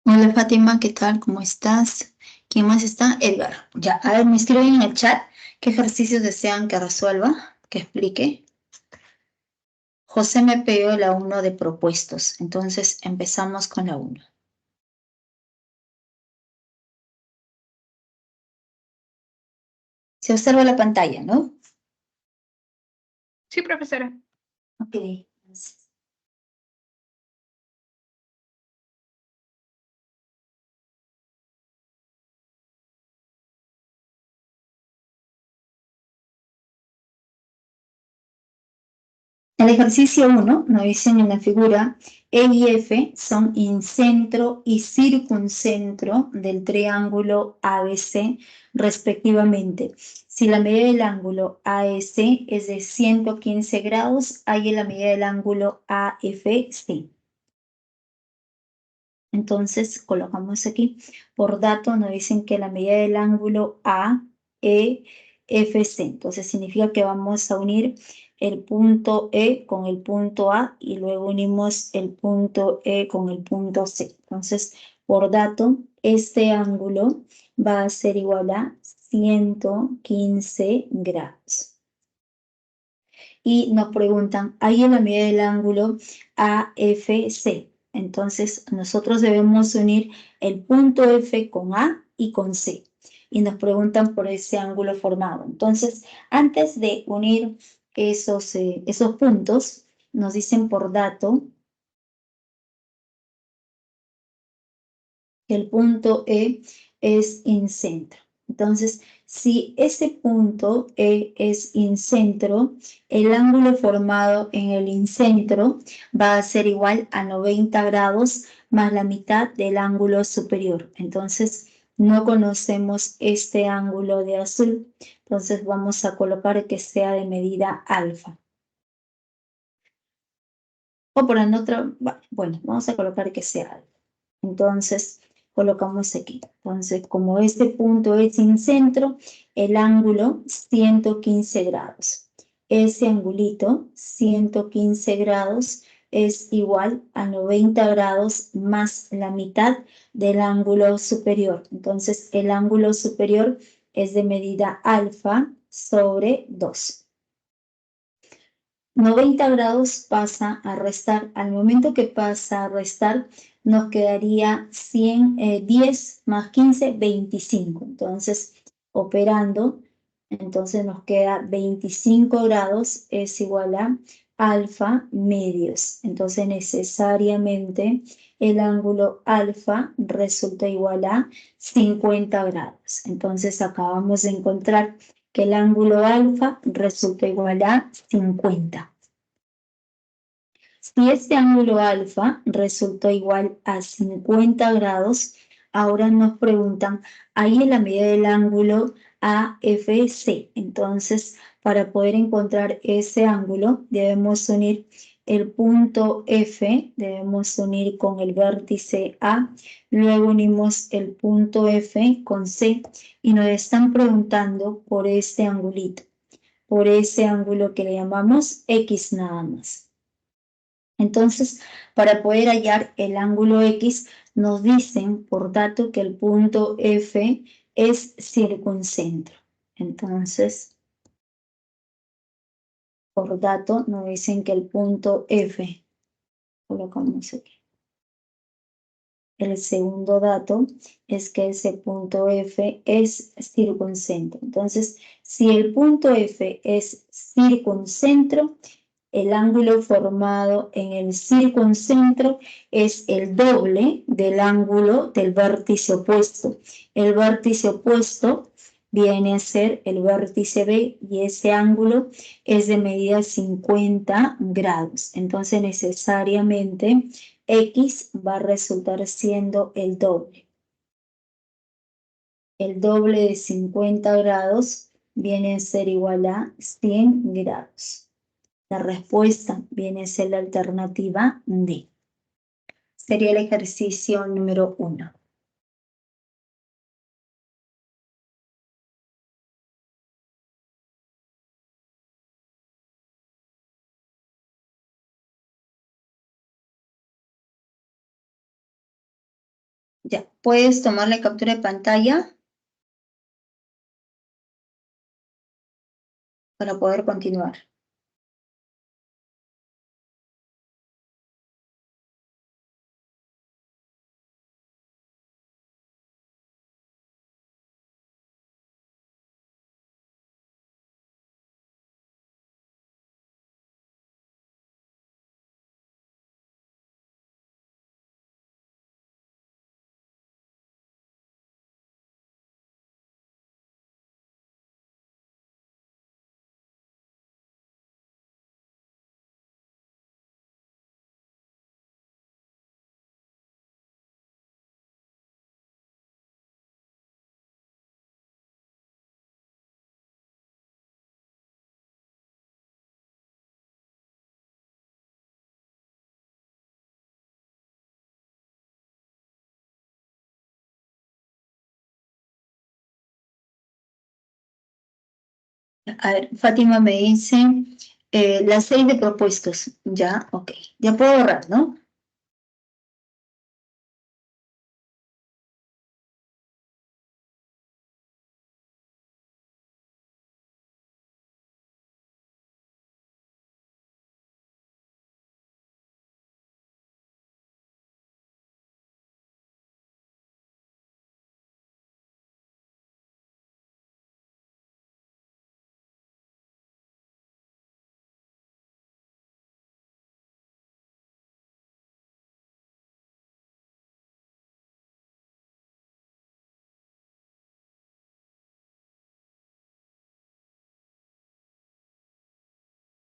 Hola Fátima, ¿qué tal? ¿Cómo estás? ¿Quién más está? Edgar. Ya, a ver, me escriben en el chat qué ejercicios desean que resuelva, que explique. José me pidió la uno de propuestos, entonces empezamos con la uno. Se observa la pantalla, ¿no? Sí, profesora. Ok. El ejercicio uno nos dicen en la figura E y F son incentro y circuncentro del triángulo ABC respectivamente. Si la medida del ángulo AEC es de 115 grados, hay la medida del ángulo AFC. Entonces colocamos aquí, por dato nos dicen que la medida del ángulo AEFC. Entonces significa que vamos a unir el punto E con el punto A y luego unimos el punto E con el punto C. Entonces, por dato, este ángulo va a ser igual a 115 grados. Y nos preguntan, ¿hay en la medida del ángulo AFC? Entonces, nosotros debemos unir el punto F con A y con C. Y nos preguntan por ese ángulo formado. Entonces, antes de unir esos puntos, nos dicen por dato que el punto E es incentro. Entonces, si ese punto E es incentro, el ángulo formado en el incentro va a ser igual a 90 grados más la mitad del ángulo superior. Entonces, no conocemos este ángulo de azul. Entonces, vamos a colocar que sea de medida alfa. O por otra, bueno, vamos a colocar que sea alfa. Entonces, colocamos aquí. Entonces, como este punto es sin centro, el ángulo 115 grados. Ese angulito, 115 grados, es igual a 90 grados más la mitad del ángulo superior. Entonces, el ángulo superior es de medida alfa sobre 2. 90 grados pasa a restar. Al momento que pasa a restar, nos quedaría 10 más 15, 25. Entonces, operando, entonces nos queda 25 grados es igual a alfa medios. Entonces, necesariamente el ángulo alfa resulta igual a 50 grados. Entonces, acabamos de encontrar que el ángulo alfa resulta igual a 50. Si este ángulo alfa resultó igual a 50 grados, ahora nos preguntan, ahí en la medida del ángulo AFC. Entonces, para poder encontrar ese ángulo, debemos unir el punto F, debemos unir con el vértice A, luego unimos el punto F con C y nos están preguntando por este angulito, por ese ángulo que le llamamos X nada más. Entonces, para poder hallar el ángulo X, nos dicen, por dato, que el punto F es circuncentro. Entonces, por dato, nos dicen que el punto F, colocamos aquí. El segundo dato es que ese punto F es circuncentro. Entonces, si el punto F es circuncentro, el ángulo formado en el circuncentro es el doble del ángulo del vértice opuesto. El vértice opuesto viene a ser el vértice B y ese ángulo es de medida 50 grados. Entonces, necesariamente X va a resultar siendo el doble. El doble de 50 grados viene a ser igual a 100 grados. La respuesta viene a ser la alternativa D. Sería el ejercicio número 1. Ya, ¿puedes tomarle captura de pantalla para poder continuar? A ver, Fátima me dice las 6 de propuestos. Ya, ok. Ya puedo borrar, ¿no?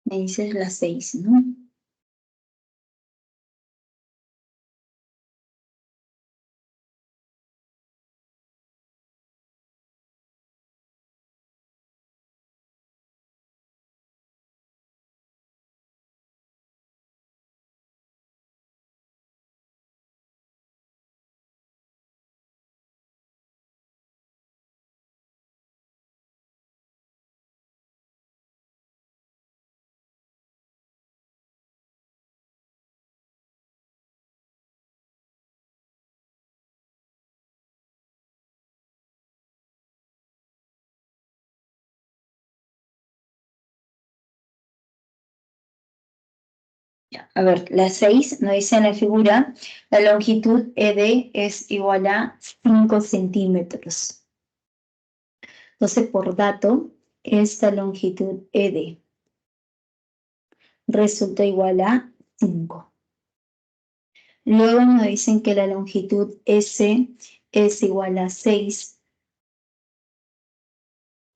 Me dices las 6, ¿no? Ya. A ver, las 6 nos dice en la figura, la longitud ED es igual a 5 centímetros. Entonces, por dato, esta longitud ED resulta igual a 5. Luego nos dicen que la longitud S es igual a 6.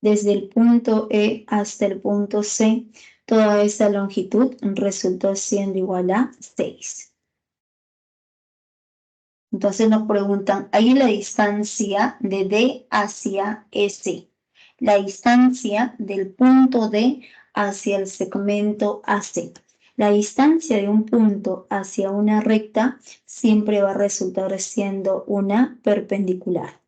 Desde el punto E hasta el punto C, toda esa longitud resultó siendo igual a 6. Entonces nos preguntan, ahí la distancia de D hacia S. La distancia del punto D hacia el segmento AC. La distancia de un punto hacia una recta siempre va a resultar siendo una perpendicular.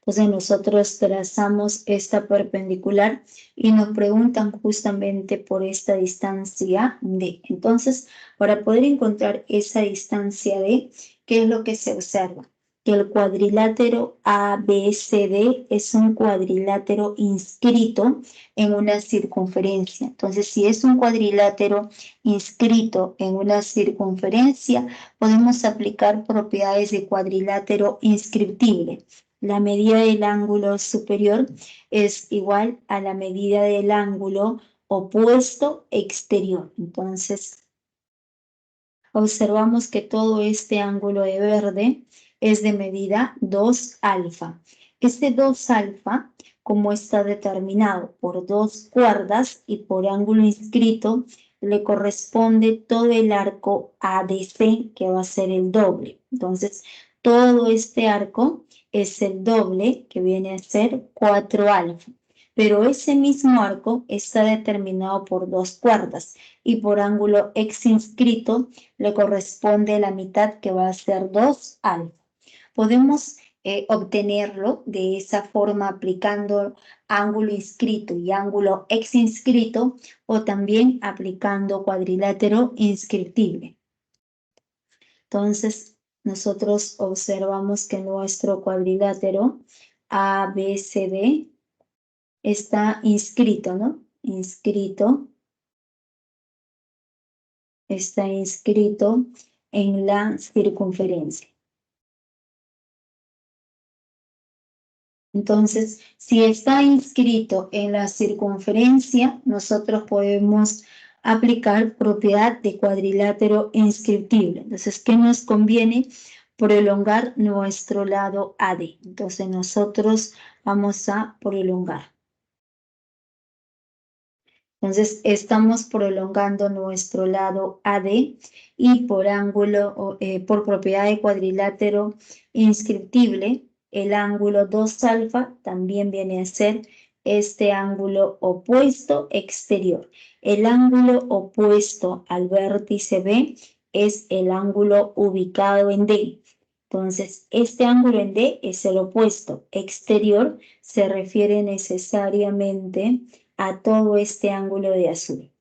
Entonces nosotros trazamos esta perpendicular y nos preguntan justamente por esta distancia D. Entonces, para poder encontrar esa distancia D, ¿qué es lo que se observa? Que el cuadrilátero ABCD es un cuadrilátero inscrito en una circunferencia. Entonces, si es un cuadrilátero inscrito en una circunferencia, podemos aplicar propiedades de cuadrilátero inscriptible. La medida del ángulo superior es igual a la medida del ángulo opuesto exterior. Entonces, observamos que todo este ángulo de verde es de medida 2 alfa. Este 2 alfa, como está determinado por 2 cuerdas y por ángulo inscrito, le corresponde todo el arco ADC, que va a ser el doble. Entonces, todo este arco es el doble, que viene a ser 4 alfa. Pero ese mismo arco está determinado por 2 cuerdas y por ángulo ex inscrito le corresponde la mitad, que va a ser 2 alfa. Podemos obtenerlo de esa forma aplicando ángulo inscrito y ángulo ex inscrito, o también aplicando cuadrilátero inscriptible. Entonces, nosotros observamos que nuestro cuadrilátero ABCD está inscrito, ¿no? Está inscrito en la circunferencia. Entonces, si está inscrito en la circunferencia, nosotros podemos aplicar propiedad de cuadrilátero inscriptible. Entonces, ¿qué nos conviene? Prolongar nuestro lado AD. Entonces, nosotros vamos a prolongar. Entonces, estamos prolongando nuestro lado AD y por ángulo, por propiedad de cuadrilátero inscriptible, el ángulo 2 alfa también viene a ser este ángulo opuesto exterior. El ángulo opuesto al vértice B es el ángulo ubicado en D. Entonces, este ángulo en D es el opuesto exterior, se refiere necesariamente a todo este ángulo de azul.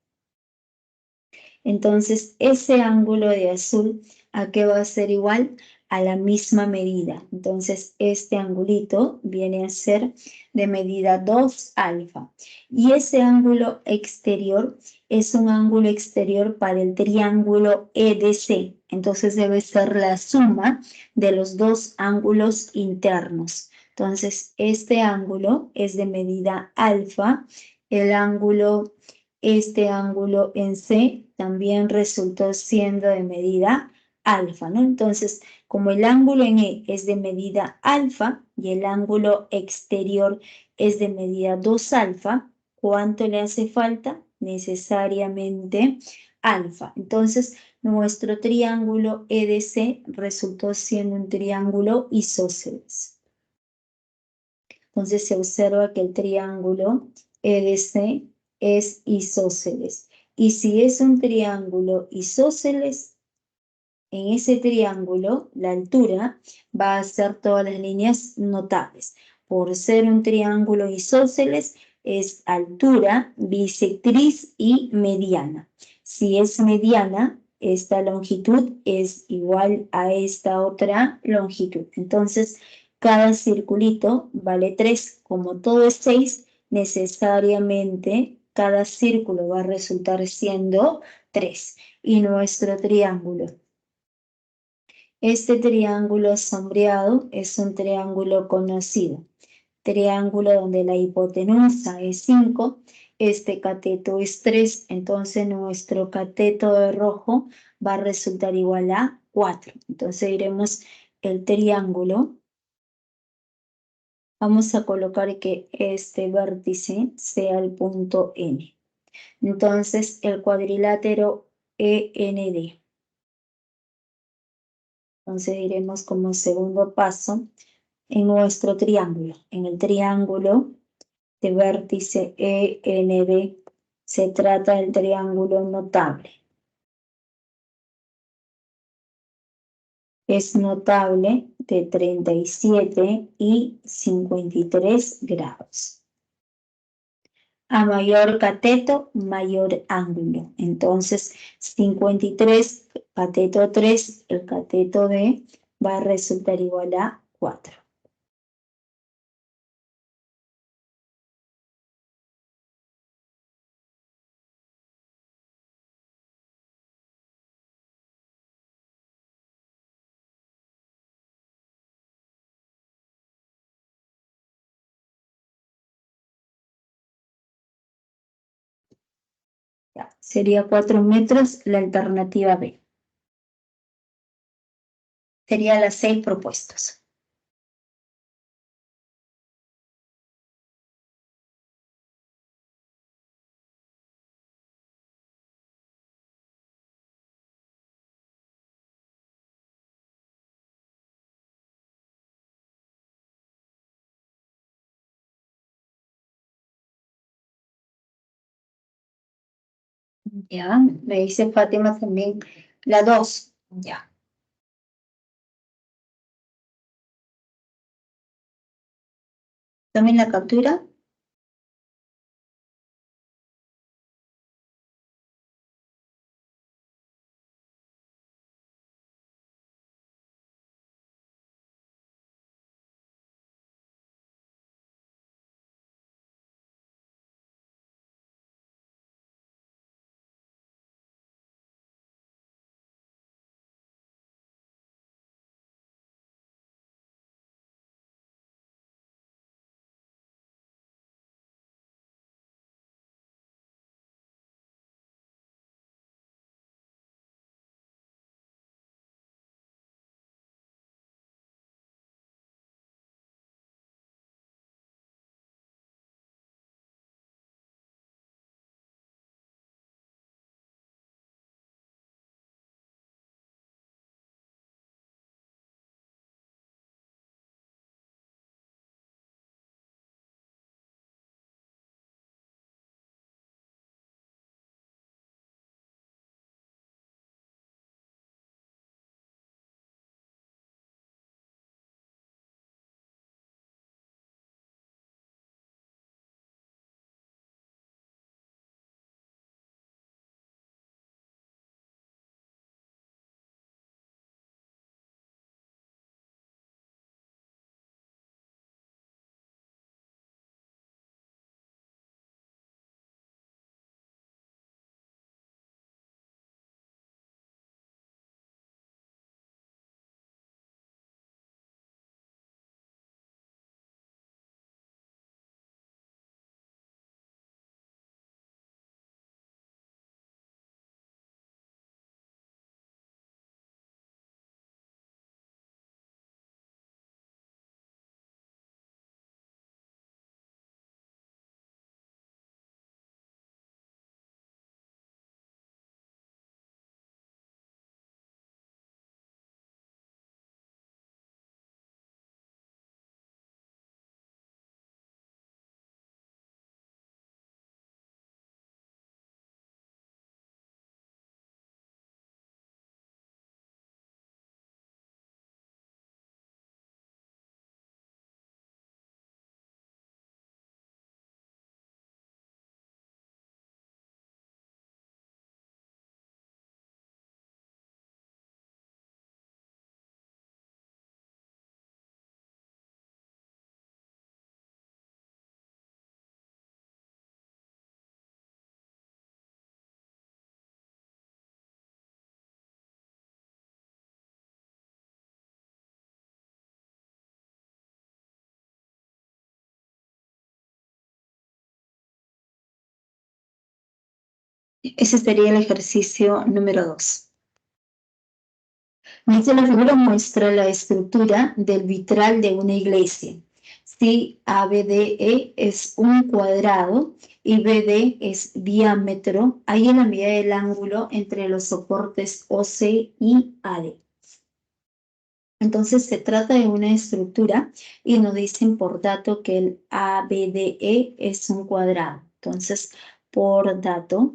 Entonces, ese ángulo de azul, ¿a qué va a ser igual? A la misma medida. Entonces, este angulito viene a ser de medida 2 alfa. Y ese ángulo exterior es un ángulo exterior para el triángulo EDC. Entonces, debe ser la suma de los dos ángulos internos. Entonces, este ángulo es de medida alfa. Este ángulo en C también resultó siendo de medida alfa, ¿no? Entonces, como el ángulo en E es de medida alfa y el ángulo exterior es de medida 2 alfa, ¿cuánto le hace falta? Necesariamente alfa. Entonces, nuestro triángulo EDC resultó siendo un triángulo isósceles. Entonces, se observa que el triángulo EDC es isósceles. Y si es un triángulo isósceles, en ese triángulo la altura va a ser todas las líneas notables. Por ser un triángulo isósceles, es altura, bisectriz y mediana. Si es mediana, esta longitud es igual a esta otra longitud. Entonces, cada circulito vale 3. Como todo es 6, necesariamente cada círculo va a resultar siendo 3. Y nuestro triángulo. Este triángulo sombreado es un triángulo conocido. Triángulo donde la hipotenusa es 5, este cateto es 3, entonces nuestro cateto de rojo va a resultar igual a 4. Entonces diremos el triángulo. Vamos a colocar que este vértice sea el punto N. Entonces, el cuadrilátero END. Entonces, diremos como segundo paso en nuestro triángulo. En el triángulo de vértice END se trata del triángulo notable. Es notable de 37 y 53 grados. A mayor cateto, mayor ángulo. Entonces, 53, cateto 3, el cateto D va a resultar igual a 4. Ya, sería 4 metros la alternativa B. Sería las 6 propuestas. Ya, me dice Fátima también la 2. Ya. Tomen la captura. Ese sería el ejercicio número 2. Dice la figura muestra la estructura del vitral de una iglesia. Si ABDE es un cuadrado y BD es diámetro, hay en la medida del ángulo entre los soportes OC y AD. Entonces se trata de una estructura y nos dicen por dato que el ABDE es un cuadrado. Entonces, por dato,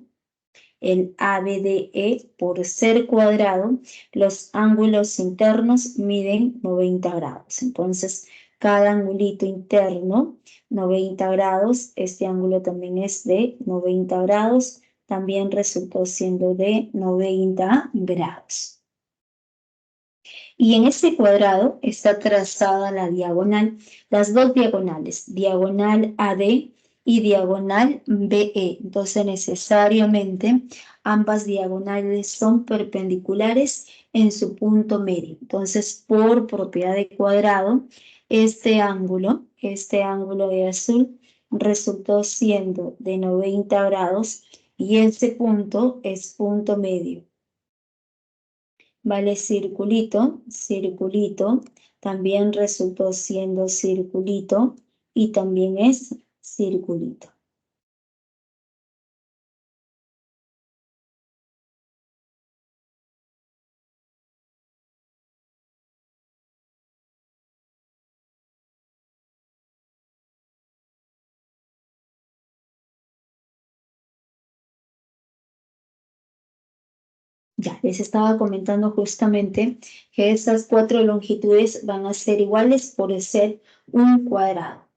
el ABDE, por ser cuadrado, los ángulos internos miden 90 grados. Entonces, cada angulito interno, 90 grados, este ángulo también es de 90 grados, también resultó siendo de 90 grados. Y en ese cuadrado está trazada la diagonal, las dos diagonales, diagonal AD y diagonal BE. Entonces, necesariamente ambas diagonales son perpendiculares en su punto medio. Entonces, por propiedad de cuadrado, este ángulo de azul, resultó siendo de 90 grados y ese punto es punto medio. Vale, circulito, circulito, también resultó siendo circulito y también es circulito. Ya, les estaba comentando justamente que estas cuatro longitudes van a ser iguales por ser un cuadrado.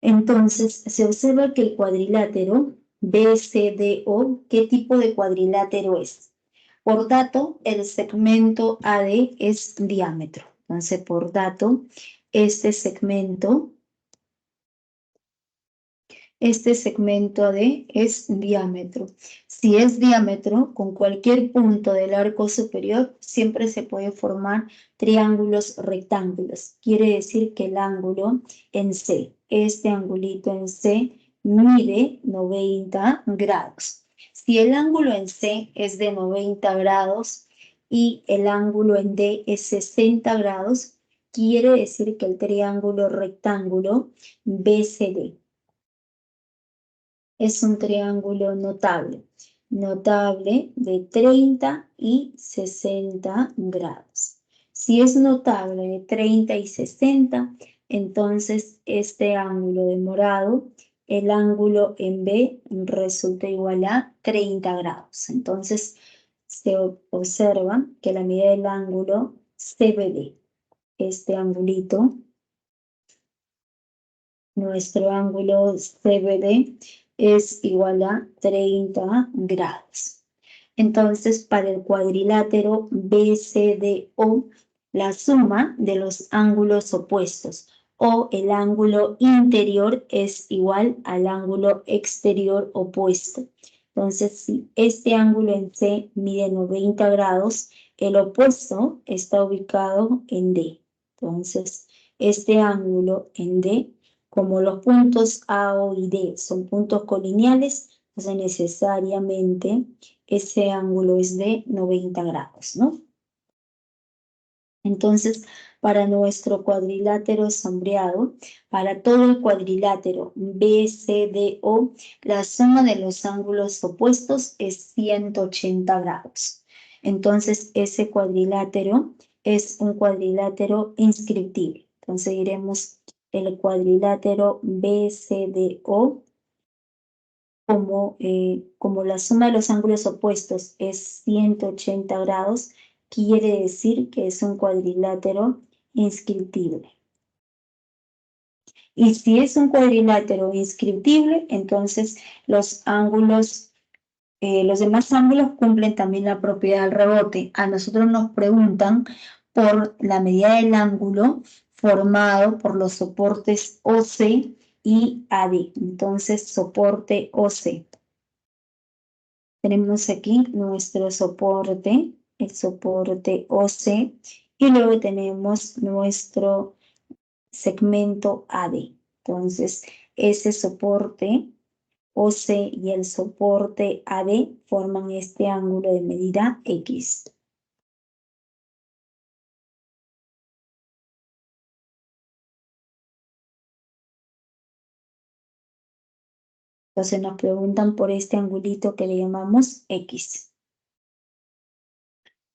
Entonces, se observa que el cuadrilátero BCDO, ¿qué tipo de cuadrilátero es? Por dato, el segmento AD es diámetro. Entonces, por dato, este segmento AD es diámetro. Si es diámetro, con cualquier punto del arco superior siempre se puede formar triángulos rectángulos. Quiere decir que el ángulo en C, este angulito en C, mide 90 grados. Si el ángulo en C es de 90 grados y el ángulo en D es 60 grados, quiere decir que el triángulo rectángulo BCD es un triángulo notable, notable de 30 y 60 grados. Si es notable de 30 y 60, entonces este ángulo de morado, el ángulo en B resulta igual a 30 grados. Entonces se observa que la medida del ángulo CBD, este angulito, nuestro ángulo CBD es igual a 30 grados. Entonces, para el cuadrilátero BCDO, la suma de los ángulos opuestos o el ángulo interior es igual al ángulo exterior opuesto. Entonces, si este ángulo en C mide 90 grados, el opuesto está ubicado en D. Entonces, este ángulo en D, como los puntos A, O y D son puntos colineales, entonces necesariamente ese ángulo es de 90 grados, ¿no? Entonces, para nuestro cuadrilátero sombreado, para todo el cuadrilátero BCDO, la suma de los ángulos opuestos es 180 grados. Entonces, ese cuadrilátero es un cuadrilátero inscriptible. Entonces, diremos el cuadrilátero BCDO como la suma de los ángulos opuestos es 180 grados, quiere decir que es un cuadrilátero inscriptible. Y si es un cuadrilátero inscriptible, entonces los ángulos, los demás ángulos cumplen también la propiedad del rebote. A nosotros nos preguntan por la medida del ángulo formado por los soportes OC y AD. Entonces, soporte OC. Tenemos aquí nuestro soporte, el soporte OC, y luego tenemos nuestro segmento AD. Entonces, ese soporte OC y el soporte AD forman este ángulo de medida X. Entonces nos preguntan por este angulito que le llamamos X.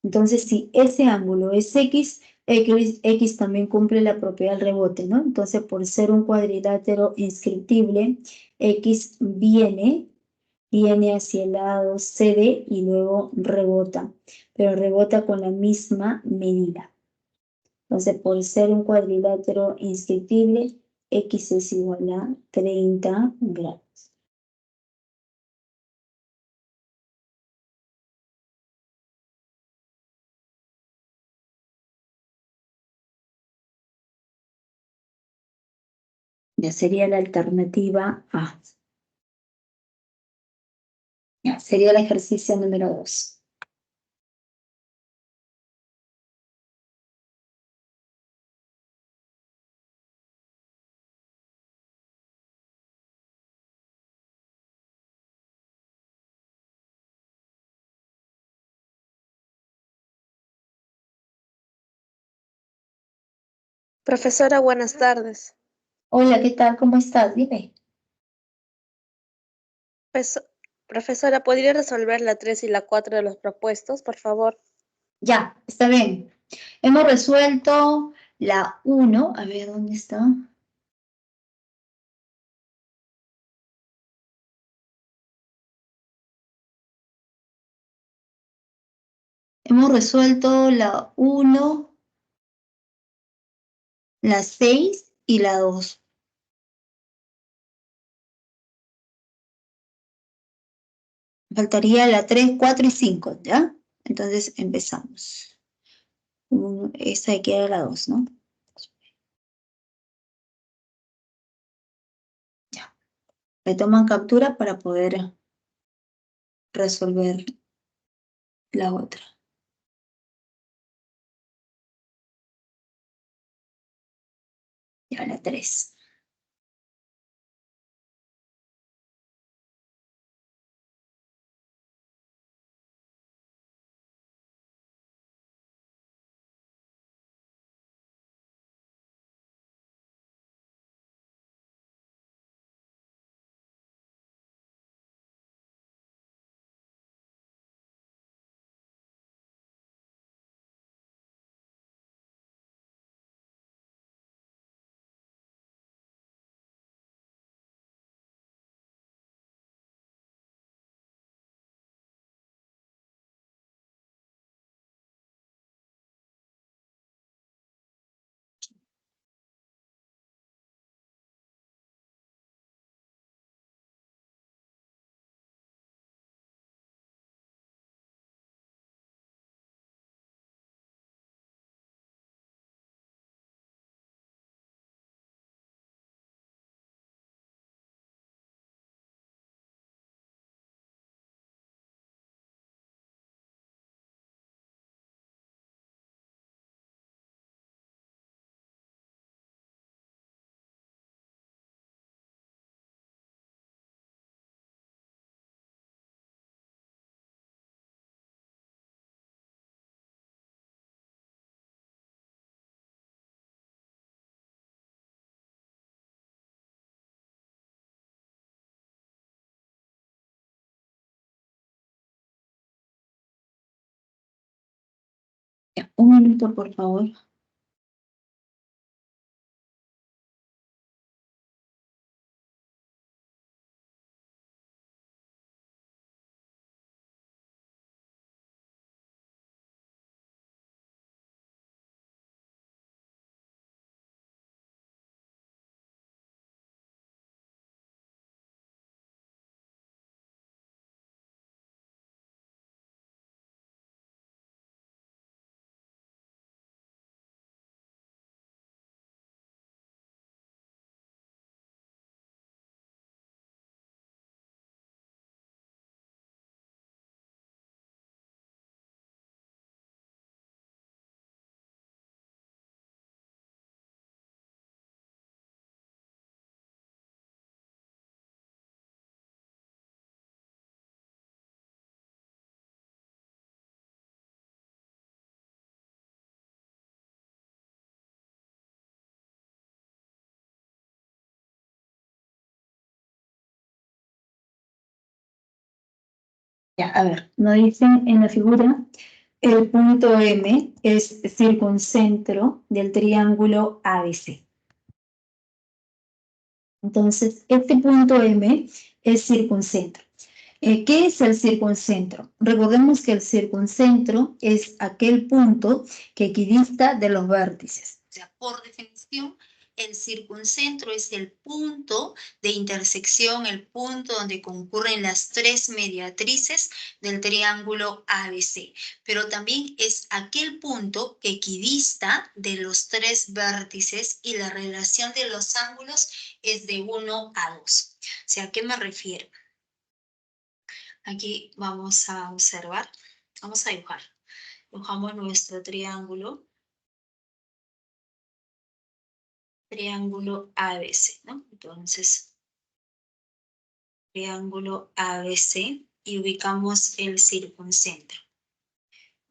Entonces, si ese ángulo es X también cumple la propiedad del rebote, ¿no? Entonces, por ser un cuadrilátero inscriptible, X viene hacia el lado CD y luego rebota, pero rebota con la misma medida. Entonces, por ser un cuadrilátero inscriptible, X es igual a 30 grados. Ya sería la alternativa A. Ya, sería el ejercicio número 2. Profesora, buenas tardes. Hola, ¿qué tal? ¿Cómo estás? Dime. Pes- Profesora, ¿podría resolver la 3 y la 4 de los propuestos, por favor? Ya, está bien. Hemos resuelto la 1. A ver, ¿dónde está? Hemos resuelto la 1, la 6 y la 2. Faltaría la 3, 4 y 5, ¿ya? Entonces empezamos. Esta de aquí era la 2, ¿no? Ya. Le toman captura para poder resolver la otra. Ya, la 3. Ya, un minuto, por favor. Ya, a ver, nos dicen en la figura, el punto M es circuncentro del triángulo ABC. Entonces, este punto M es circuncentro. ¿Qué es el circuncentro? Recordemos que el circuncentro es aquel punto que equidista de los vértices. O sea, por definición, el circuncentro es el punto de intersección, el punto donde concurren las tres mediatrices del triángulo ABC. Pero también es aquel punto que equidista de los tres vértices y la relación de los ángulos es de 1 a 2. O sea, ¿a qué me refiero? Aquí vamos a observar, vamos a dibujar. Dibujamos nuestro triángulo ABC, ¿no? Entonces, triángulo ABC y ubicamos el circuncentro.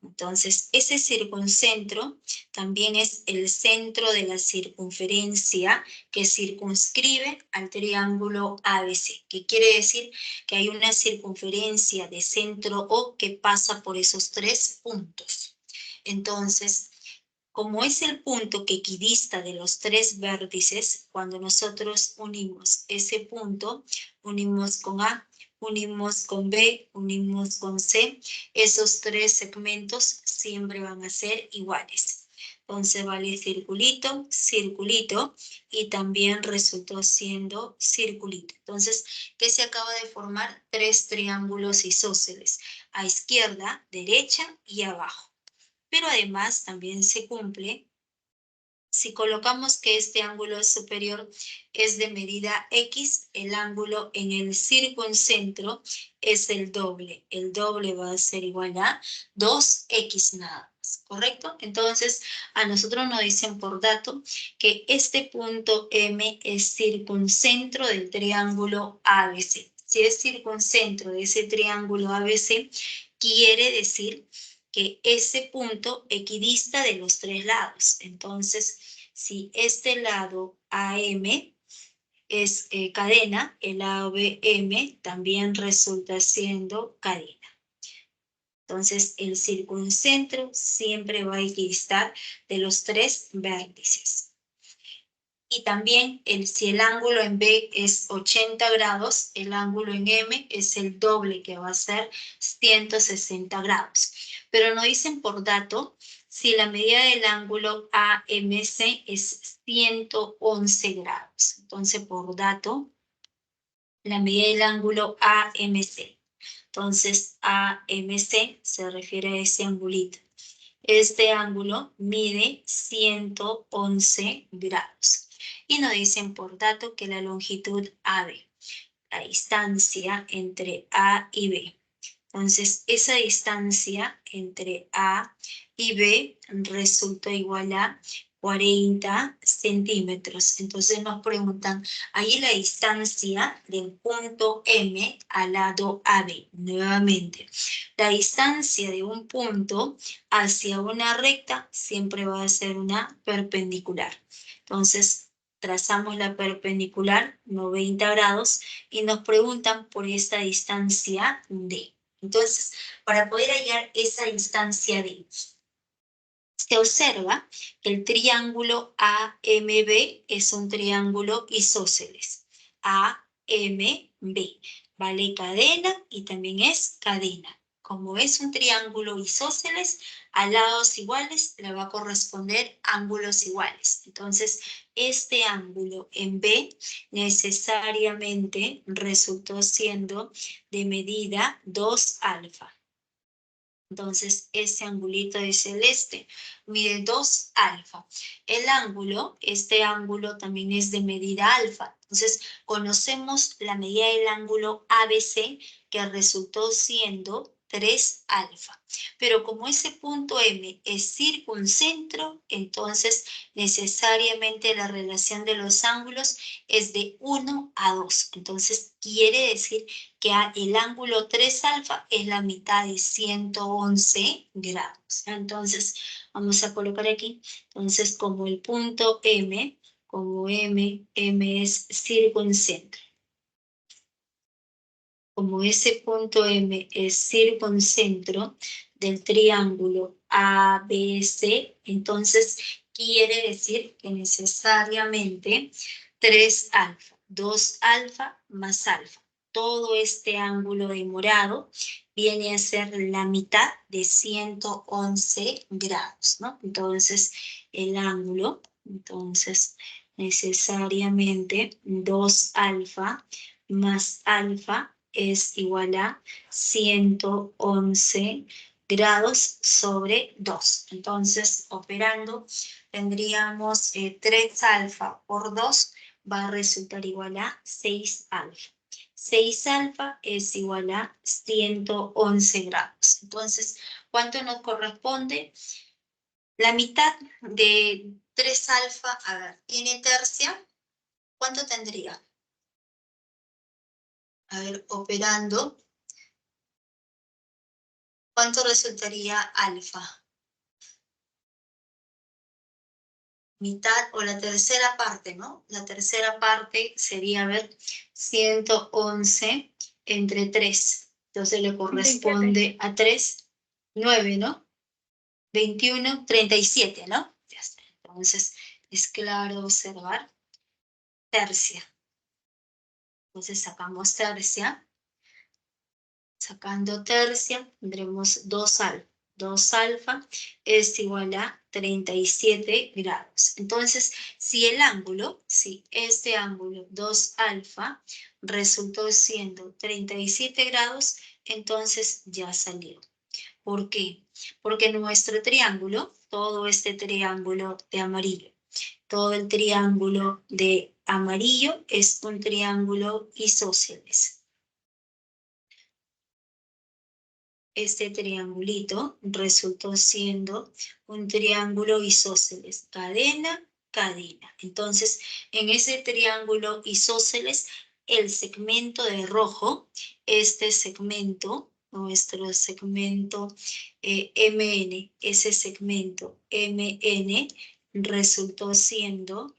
Entonces, ese circuncentro también es el centro de la circunferencia que circunscribe al triángulo ABC, que quiere decir que hay una circunferencia de centro O que pasa por esos tres puntos. Entonces, como es el punto que equidista de los tres vértices, cuando nosotros unimos ese punto, unimos con A, unimos con B, unimos con C, esos tres segmentos siempre van a ser iguales. Entonces vale circulito, circulito, y también resultó siendo circulito. Entonces, ¿qué se acaba de formar? Tres triángulos isósceles, a izquierda, derecha y abajo. Pero además también se cumple si colocamos que este ángulo superior es de medida X, el ángulo en el circuncentro es el doble. El doble va a ser igual a 2X nada más, ¿correcto? Entonces, a nosotros nos dicen por dato que este punto M es circuncentro del triángulo ABC. Si es circuncentro de ese triángulo ABC, quiere decir que ese punto equidista de los tres lados. Entonces, si este lado AM es cadena, el lado BM también resulta siendo cadena. Entonces, el circuncentro siempre va a equidistar de los tres vértices. Y también, si el ángulo en B es 80 grados, el ángulo en M es el doble, que va a ser 160 grados. Pero nos dicen por dato si la medida del ángulo AMC es 111 grados. Entonces, por dato, la medida del ángulo AMC. Entonces, AMC se refiere a ese angulito. Este ángulo mide 111 grados. Y nos dicen por dato que la longitud AB, la distancia entre A y B. Entonces, esa distancia entre A y B resulta igual a 40 centímetros. Entonces nos preguntan, ahí la distancia del punto M al lado AB. Nuevamente, la distancia de un punto hacia una recta siempre va a ser una perpendicular. Entonces, trazamos la perpendicular 90 grados y nos preguntan por esta distancia D. Entonces, para poder hallar esa distancia D, se observa que el triángulo AMB es un triángulo isósceles. AMB, vale cadena y también es cadena. Como es un triángulo isósceles, a lados iguales le va a corresponder ángulos iguales. Entonces, este ángulo en B necesariamente resultó siendo de medida 2 alfa. Entonces, ese angulito de celeste mide 2 alfa. El ángulo, este ángulo también es de medida alfa. Entonces, conocemos la medida del ángulo ABC, que resultó siendo 3 alfa. Pero como ese punto M es circuncentro, entonces necesariamente la relación de los ángulos es de 1 a 2. Entonces, quiere decir que el ángulo 3 alfa es la mitad de 111 grados. Entonces, vamos a colocar aquí. Entonces, como el punto M, como M es circuncentro. como ese punto M es circuncentro del triángulo ABC, entonces quiere decir que necesariamente 3 alfa, 2 alfa más alfa. Todo este ángulo de morado viene a ser la mitad de 111 grados, ¿no? Entonces, el ángulo, entonces, necesariamente 2 alfa más alfa es igual a 111 grados sobre 2. Entonces, operando, tendríamos 3 alfa por 2 va a resultar igual a 6 alfa. 6 alfa es igual a 111 grados. Entonces, ¿cuánto nos corresponde? La mitad de 3 alfa, a ver, tiene tercia, ¿cuánto tendría? A ver, operando, ¿cuánto resultaría alfa? Mitad o la tercera parte, ¿no? La tercera parte sería, a ver, 111 entre 3. Entonces le corresponde a 3, 9, ¿no? 21, 37, ¿no? Ya está. Entonces es claro observar tercia. Entonces sacamos tercia. Sacando tercia, tendremos 2 alfa. 2 alfa es igual a 37 grados. Entonces, si el ángulo, si este ángulo 2 alfa resultó siendo 37 grados, entonces ya salió. ¿Por qué? Porque nuestro triángulo, todo este triángulo de amarillo, todo el triángulo de amarillo es un triángulo isósceles. Este triangulito resultó siendo un triángulo isósceles, cadena, cadena. Entonces, en ese triángulo isósceles, el segmento de rojo, este segmento, nuestro segmento MN, ese segmento MN resultó siendo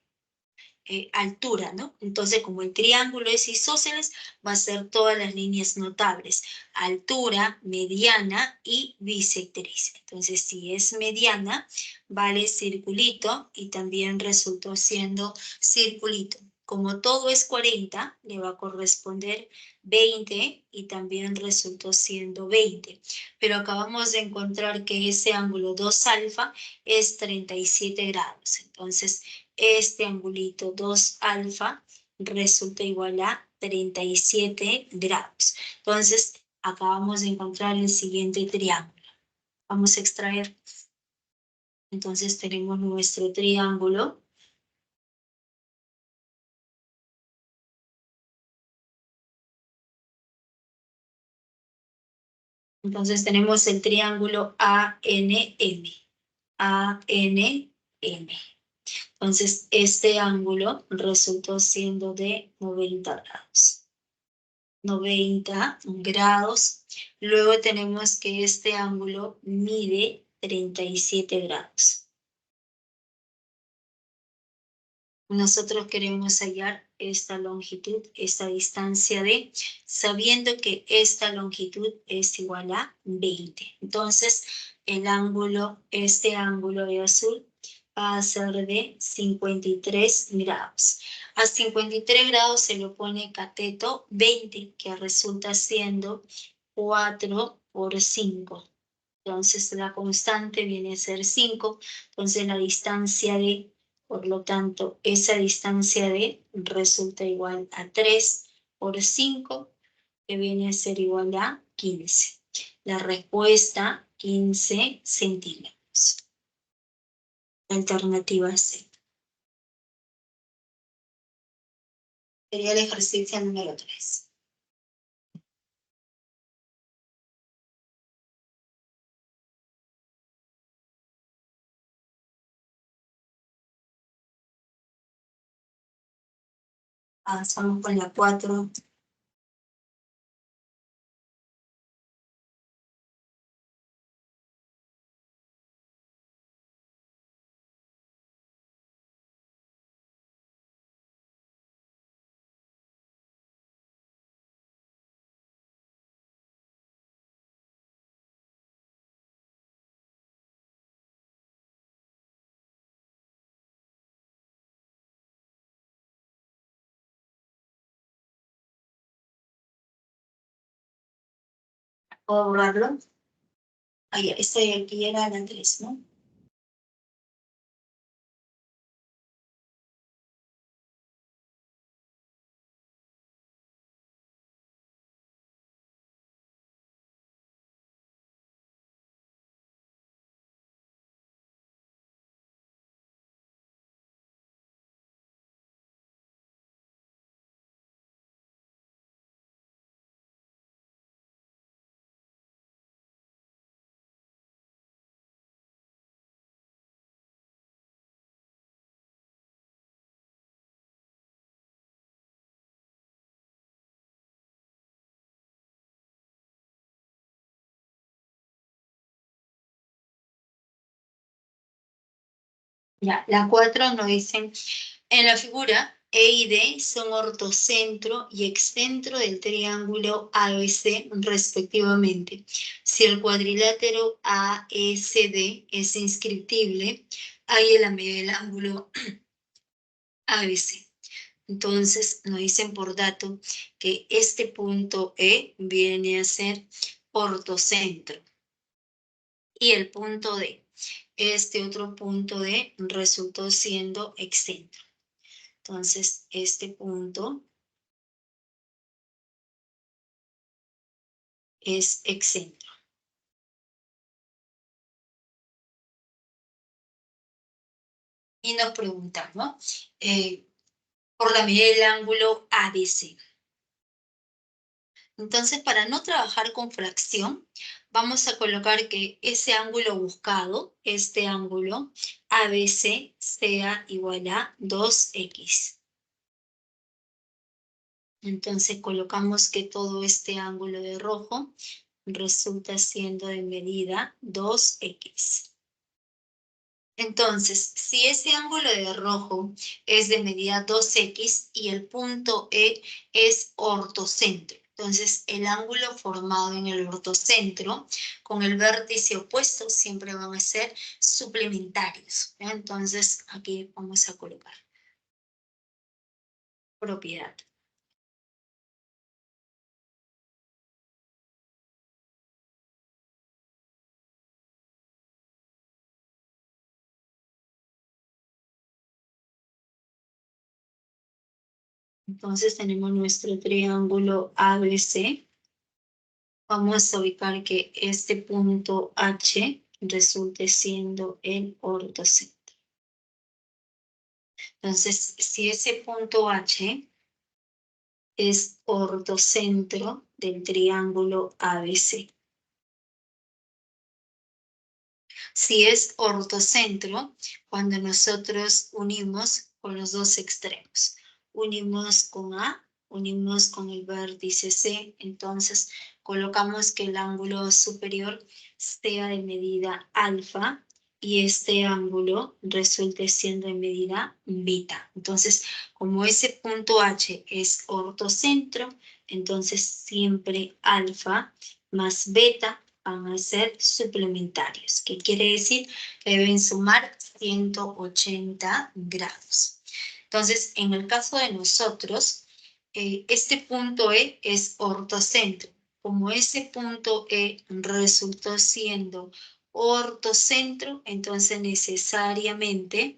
altura, ¿no? Entonces, como el triángulo es isósceles, va a ser todas las líneas notables, altura, mediana y bisectriz. Entonces, si es mediana, vale circulito y también resultó siendo circulito. Como todo es 40, le va a corresponder 20 y también resultó siendo 20. Pero acabamos de encontrar que ese ángulo 2 alfa es 37 grados. Entonces, este angulito 2 alfa resulta igual a 37 grados. Entonces, acabamos de encontrar el siguiente triángulo. Vamos a extraer. Entonces, tenemos nuestro triángulo. Entonces, tenemos el triángulo ANM. ANM. Entonces, este ángulo resultó siendo de 90 grados. 90 grados. Luego tenemos que este ángulo mide 37 grados. Nosotros queremos hallar esta longitud, esta distancia de, sabiendo que esta longitud es igual a 20. Entonces, el ángulo, este ángulo de azul va a ser de 53 grados. A 53 grados se le pone cateto 20, que resulta siendo 4 por 5. Entonces, la constante viene a ser 5. Entonces, la distancia de, por lo tanto, esa distancia de resulta igual a 3 por 5, que viene a ser igual a 15. La respuesta, 15 centímetros. Alternativa C. Sería el ejercicio número 3. Avanzamos con la 4. ¿Puedo borrarlo? Ah, ya, estoy aquí, era la 3, ¿no? Ya, la 4 nos dicen, en la figura, E y D son ortocentro y excentro del triángulo ABC respectivamente. Si el cuadrilátero AECD es inscriptible, hay en la medida del ángulo ABC. Entonces, nos dicen por dato que este punto E viene a ser ortocentro. Y el punto D, este otro punto D resultó siendo excentro. Entonces, este punto es excentro. Y nos preguntamos por la medida del ángulo ABC. Entonces, para no trabajar con fracción, vamos a colocar que ese ángulo buscado, este ángulo ABC, sea igual a 2x. Entonces, colocamos que todo este ángulo de rojo resulta siendo de medida 2x. Entonces, si ese ángulo de rojo es de medida 2x y el punto E es ortocentro, entonces el ángulo formado en el ortocentro con el vértice opuesto siempre van a ser suplementarios, ¿ya? Entonces, aquí vamos a colocar propiedad. Entonces tenemos nuestro triángulo ABC. Vamos a ubicar que este punto H resulte siendo el ortocentro. Entonces, si ese punto H es ortocentro del triángulo ABC. Si es ortocentro, cuando nosotros unimos con los dos extremos, unimos con A, unimos con el vértice C, entonces colocamos que el ángulo superior sea de medida alfa y este ángulo resulte siendo de medida beta. Entonces, como ese punto H es ortocentro, entonces siempre alfa más beta van a ser suplementarios, que quiere decir que deben sumar 180 grados. Entonces, en el caso de nosotros, este punto E es ortocentro. Como ese punto E resultó siendo ortocentro, entonces necesariamente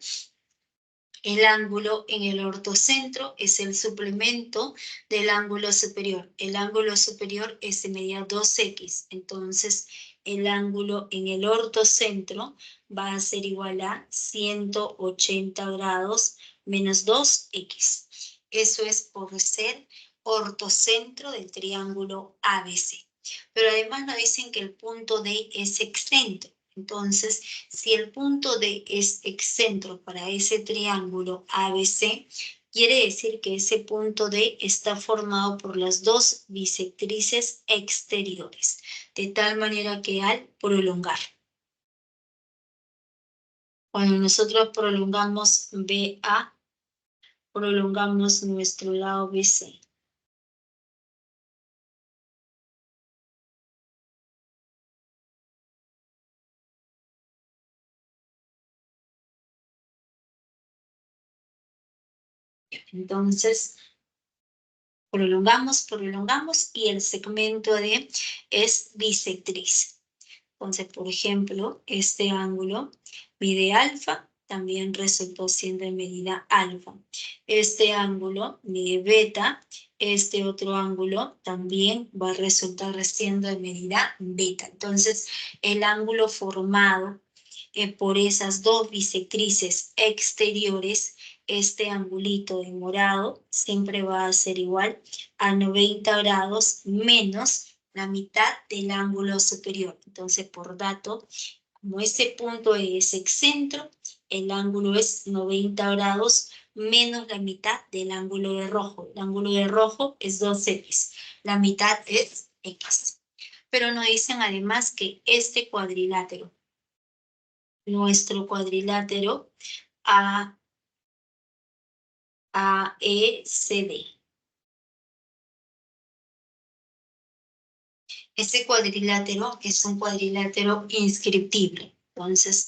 el ángulo en el ortocentro es el suplemento del ángulo superior. El ángulo superior es de medida 2x. Entonces, el ángulo en el ortocentro va a ser igual a 180 grados menos 2x. Eso es por ser ortocentro del triángulo ABC. Pero además nos dicen que el punto D es excentro. Entonces, si el punto D es excentro para ese triángulo ABC, quiere decir que ese punto D está formado por las dos bisectrices exteriores, de tal manera que al prolongar, cuando nosotros prolongamos BA, prolongamos nuestro lado BC. Entonces, prolongamos y el segmento D es bisectriz. Entonces, por ejemplo, este ángulo mide alfa, también resultó siendo de medida alfa. Este ángulo mide beta, este otro ángulo también va a resultar siendo de medida beta. Entonces, el ángulo formado por esas dos bisectrices exteriores, este angulito de morado siempre va a ser igual a 90 grados menos la mitad del ángulo superior. Entonces, por dato, como ese punto es excentro, el ángulo es 90 grados menos la mitad del ángulo de rojo. El ángulo de rojo es 2x, la mitad es x. Pero nos dicen además que este cuadrilátero, nuestro cuadrilátero AECD. Este cuadrilátero es un cuadrilátero inscriptible. Entonces,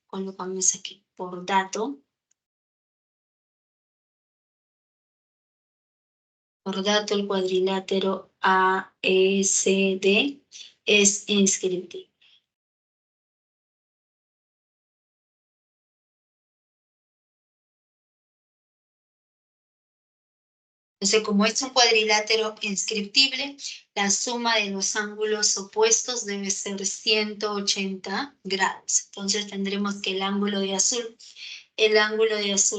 colocamos aquí por dato. Por dato, el cuadrilátero AECD es inscriptible. Entonces, como es un cuadrilátero inscriptible, la suma de los ángulos opuestos debe ser 180 grados. Entonces, tendremos que el ángulo de azul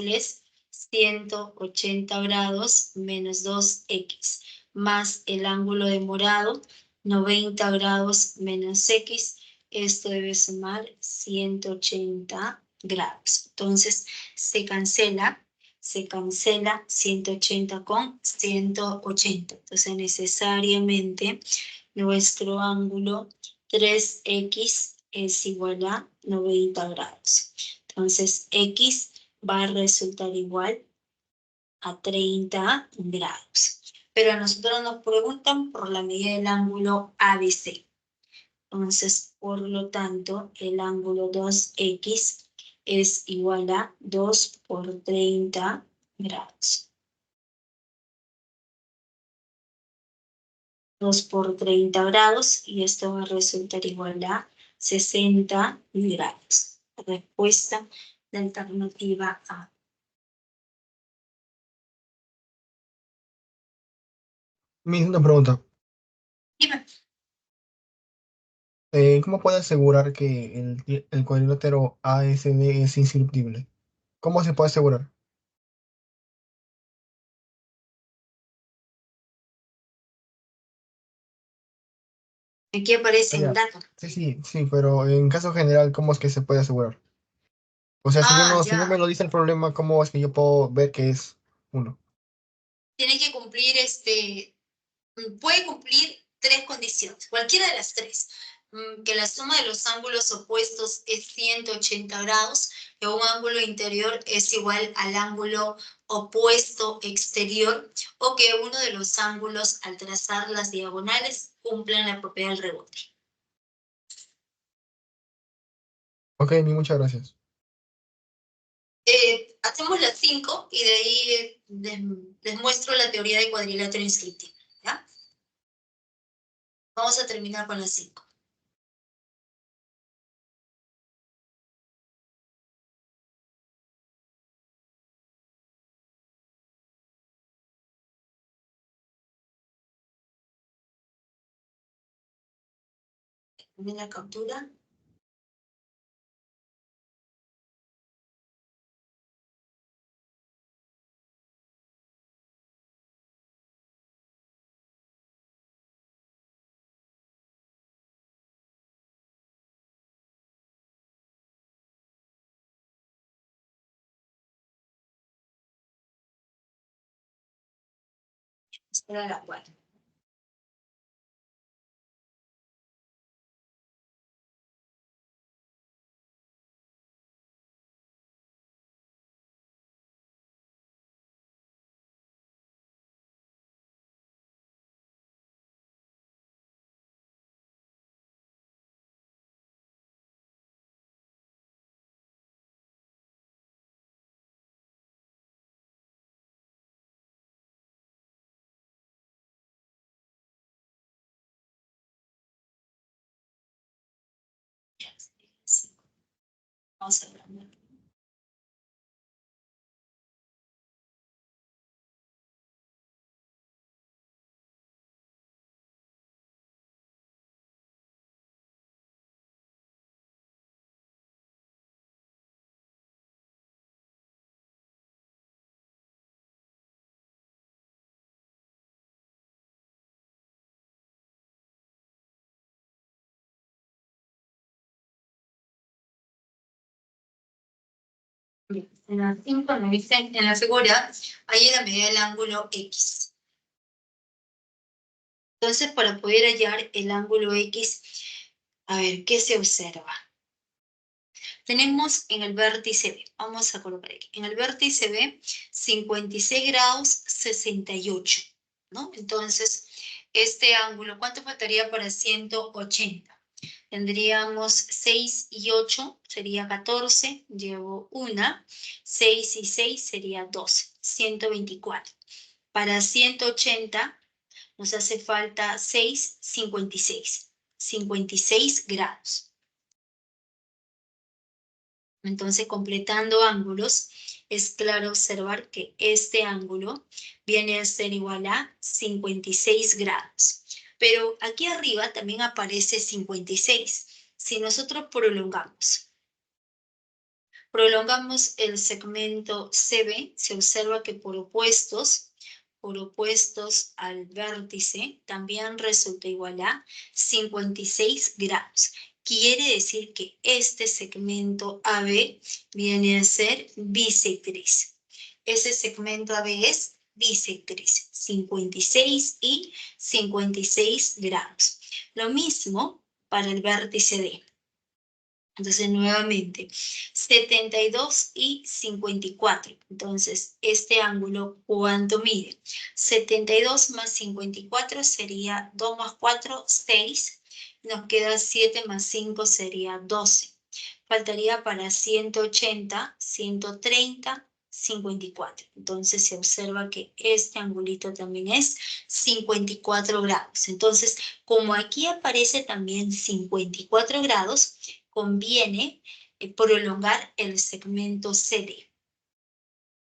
es 180 grados menos 2x, más el ángulo de morado, 90 grados menos x. Esto debe sumar 180 grados. Entonces, se cancela 180 con 180. Entonces, necesariamente nuestro ángulo 3x es igual a 90 grados. Entonces, x va a resultar igual a 30 grados. Pero a nosotros nos preguntan por la medida del ángulo ABC. Entonces, por lo tanto, el ángulo 2x es igual a 2 por 30 grados. 2 por 30 grados y esto va a resultar igual a 60 grados. Respuesta de alternativa A. Mi segunda pregunta. Dime. ¿Cómo puede asegurar que el cuadrilátero ASD es inscriptible? ¿Cómo se puede asegurar? Aquí aparece un Ya. dato. Sí, pero en caso general, ¿cómo es que se puede asegurar? O sea, Ah, si no me ya. lo dice el problema, ¿cómo es que yo puedo ver que es uno? Tiene que cumplir puede cumplir tres condiciones, cualquiera de las tres. Que la suma de los ángulos opuestos es 180 grados, que un ángulo interior es igual al ángulo opuesto exterior, o que uno de los ángulos al trazar las diagonales cumplan la propiedad del rebote. Ok, muchas gracias. Hacemos las 5 y de ahí les muestro la teoría de cuadrilátero inscriptivo. ¿Ya? Vamos a terminar con las 5. La captura. Espera la 4. Vamos a ver. En la 5 me dice, en la figura, hay la medida del ángulo X. Entonces, para poder hallar el ángulo X, a ver, ¿qué se observa? Tenemos en el vértice B, vamos a colocar aquí, en el vértice B, 56 grados 68, ¿no? Entonces, este ángulo, ¿cuánto faltaría para 180? Tendríamos 6 y 8, sería 14, llevo una, 6 y 6 sería 12, 124. Para 180 nos hace falta 6, 56 grados. Entonces, completando ángulos, es claro observar que este ángulo viene a ser igual a 56 grados. Pero aquí arriba también aparece 56. Si nosotros prolongamos el segmento CB, se observa que por opuestos al vértice, también resulta igual a 56 grados. Quiere decir que este segmento AB viene a ser bisectriz. Ese segmento AB es bisectriz, 56 y 56 grados. Lo mismo para el vértice D. Entonces, nuevamente, 72 y 54. Entonces, este ángulo, ¿cuánto mide? 72 más 54 sería 2 más 4, 6. Nos queda 7 más 5 sería 12. Faltaría para 180, 130, 54. Entonces, se observa que este angulito también es 54 grados. Entonces, como aquí aparece también 54 grados, conviene prolongar el segmento CD.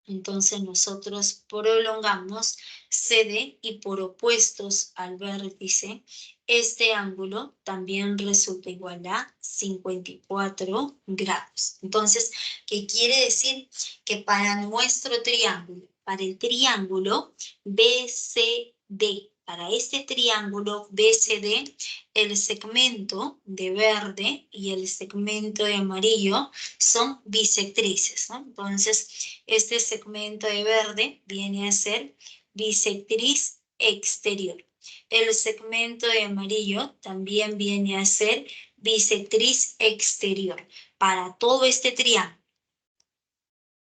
Entonces nosotros prolongamos CD y por opuestos al vértice, este ángulo también resulta igual a 54 grados. Entonces, ¿qué quiere decir? Que para nuestro triángulo, para el triángulo BCD, para este triángulo BCD, el segmento de verde y el segmento de amarillo son bisectrices, ¿no? Entonces, este segmento de verde viene a ser bisectriz exterior. El segmento de amarillo también viene a ser bisectriz exterior. Para todo este triángulo,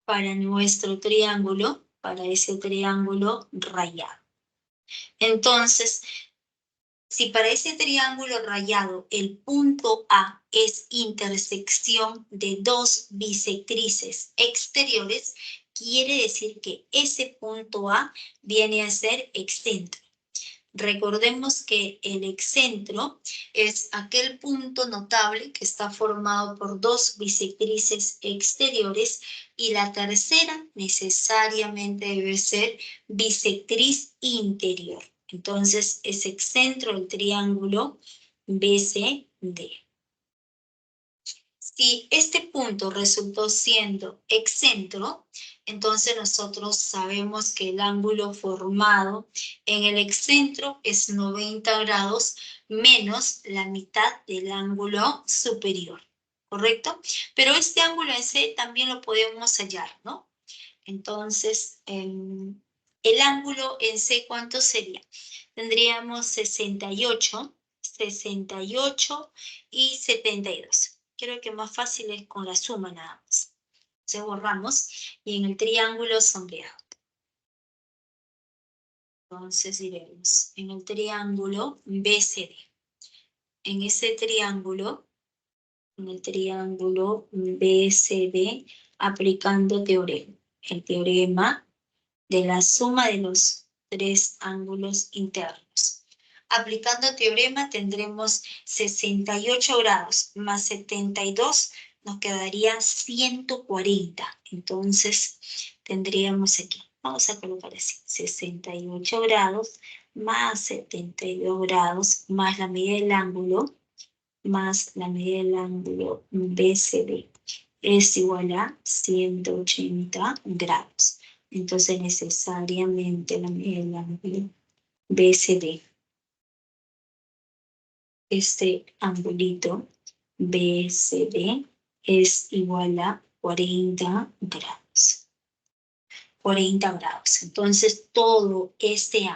para nuestro triángulo, para ese triángulo rayado. Entonces, si para ese triángulo rayado el punto A es intersección de dos bisectrices exteriores, quiere decir que ese punto A viene a ser excentro. Recordemos que el excentro es aquel punto notable que está formado por dos bisectrices exteriores y la tercera necesariamente debe ser bisectriz interior. Entonces, es excentro del triángulo BCD. Si este punto resultó siendo excentro, entonces nosotros sabemos que el ángulo formado en el excentro es 90 grados menos la mitad del ángulo superior, ¿correcto? Pero este ángulo en C también lo podemos hallar, ¿no? Entonces, el ángulo en C, ¿cuánto sería? Tendríamos 68 y 72. Creo que más fácil es con la suma nada más. Entonces borramos y en el triángulo sombreado. Entonces diremos en el triángulo BCD. En ese triángulo, en el triángulo BCD, aplicando teorema. El teorema de la suma de los tres ángulos internos. aplicando teorema tendremos 68 grados más 72, nos quedaría 140. Entonces tendríamos aquí, vamos a colocar así, 68 grados más 72 grados más la medida del ángulo, más la medida del ángulo BCD es igual a 180 grados. Entonces necesariamente la medida del ángulo BCD, este angulito BCD es igual a 40 grados. 40 grados. Entonces todo este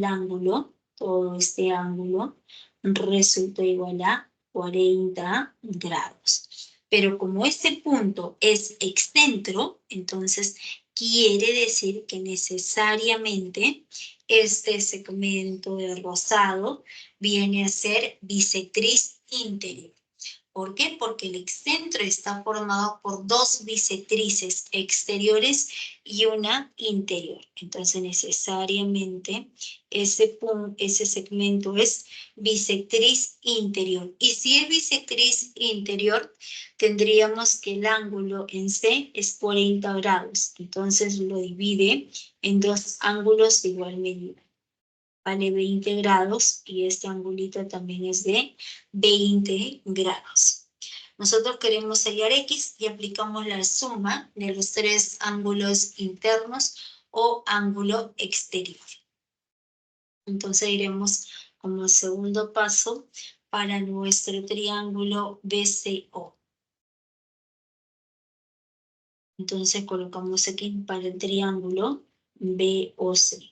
ángulo, todo este ángulo resulta igual a 40 grados. Pero como este punto es excentro, entonces quiere decir que necesariamente este segmento de rosado viene a ser bisectriz interior. ¿Por qué? Porque el excentro está formado por dos bisectrices exteriores y una interior. Entonces, necesariamente, ese segmento es bisectriz interior. Y si es bisectriz interior, tendríamos que el ángulo en C es 40 grados. Entonces, lo divide en dos ángulos de igual medida. Vale 20 grados y este angulito también es de 20 grados. Nosotros queremos hallar X y aplicamos la suma de los tres ángulos internos o ángulo exterior. Entonces iremos como segundo paso para nuestro triángulo BCO. Entonces colocamos aquí para el triángulo BOC.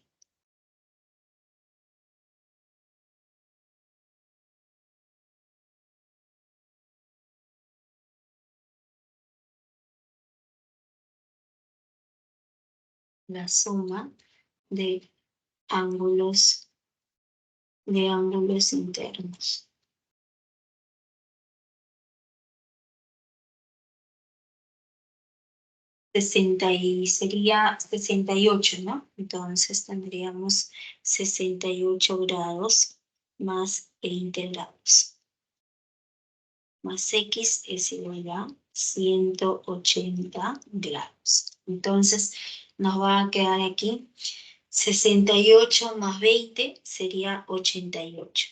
La suma de ángulos internos. Sería 68, ¿no? Entonces tendríamos 68 grados más 20 grados. Más X es igual a 180 grados. Entonces nos va a quedar aquí 68 más 20 sería 88.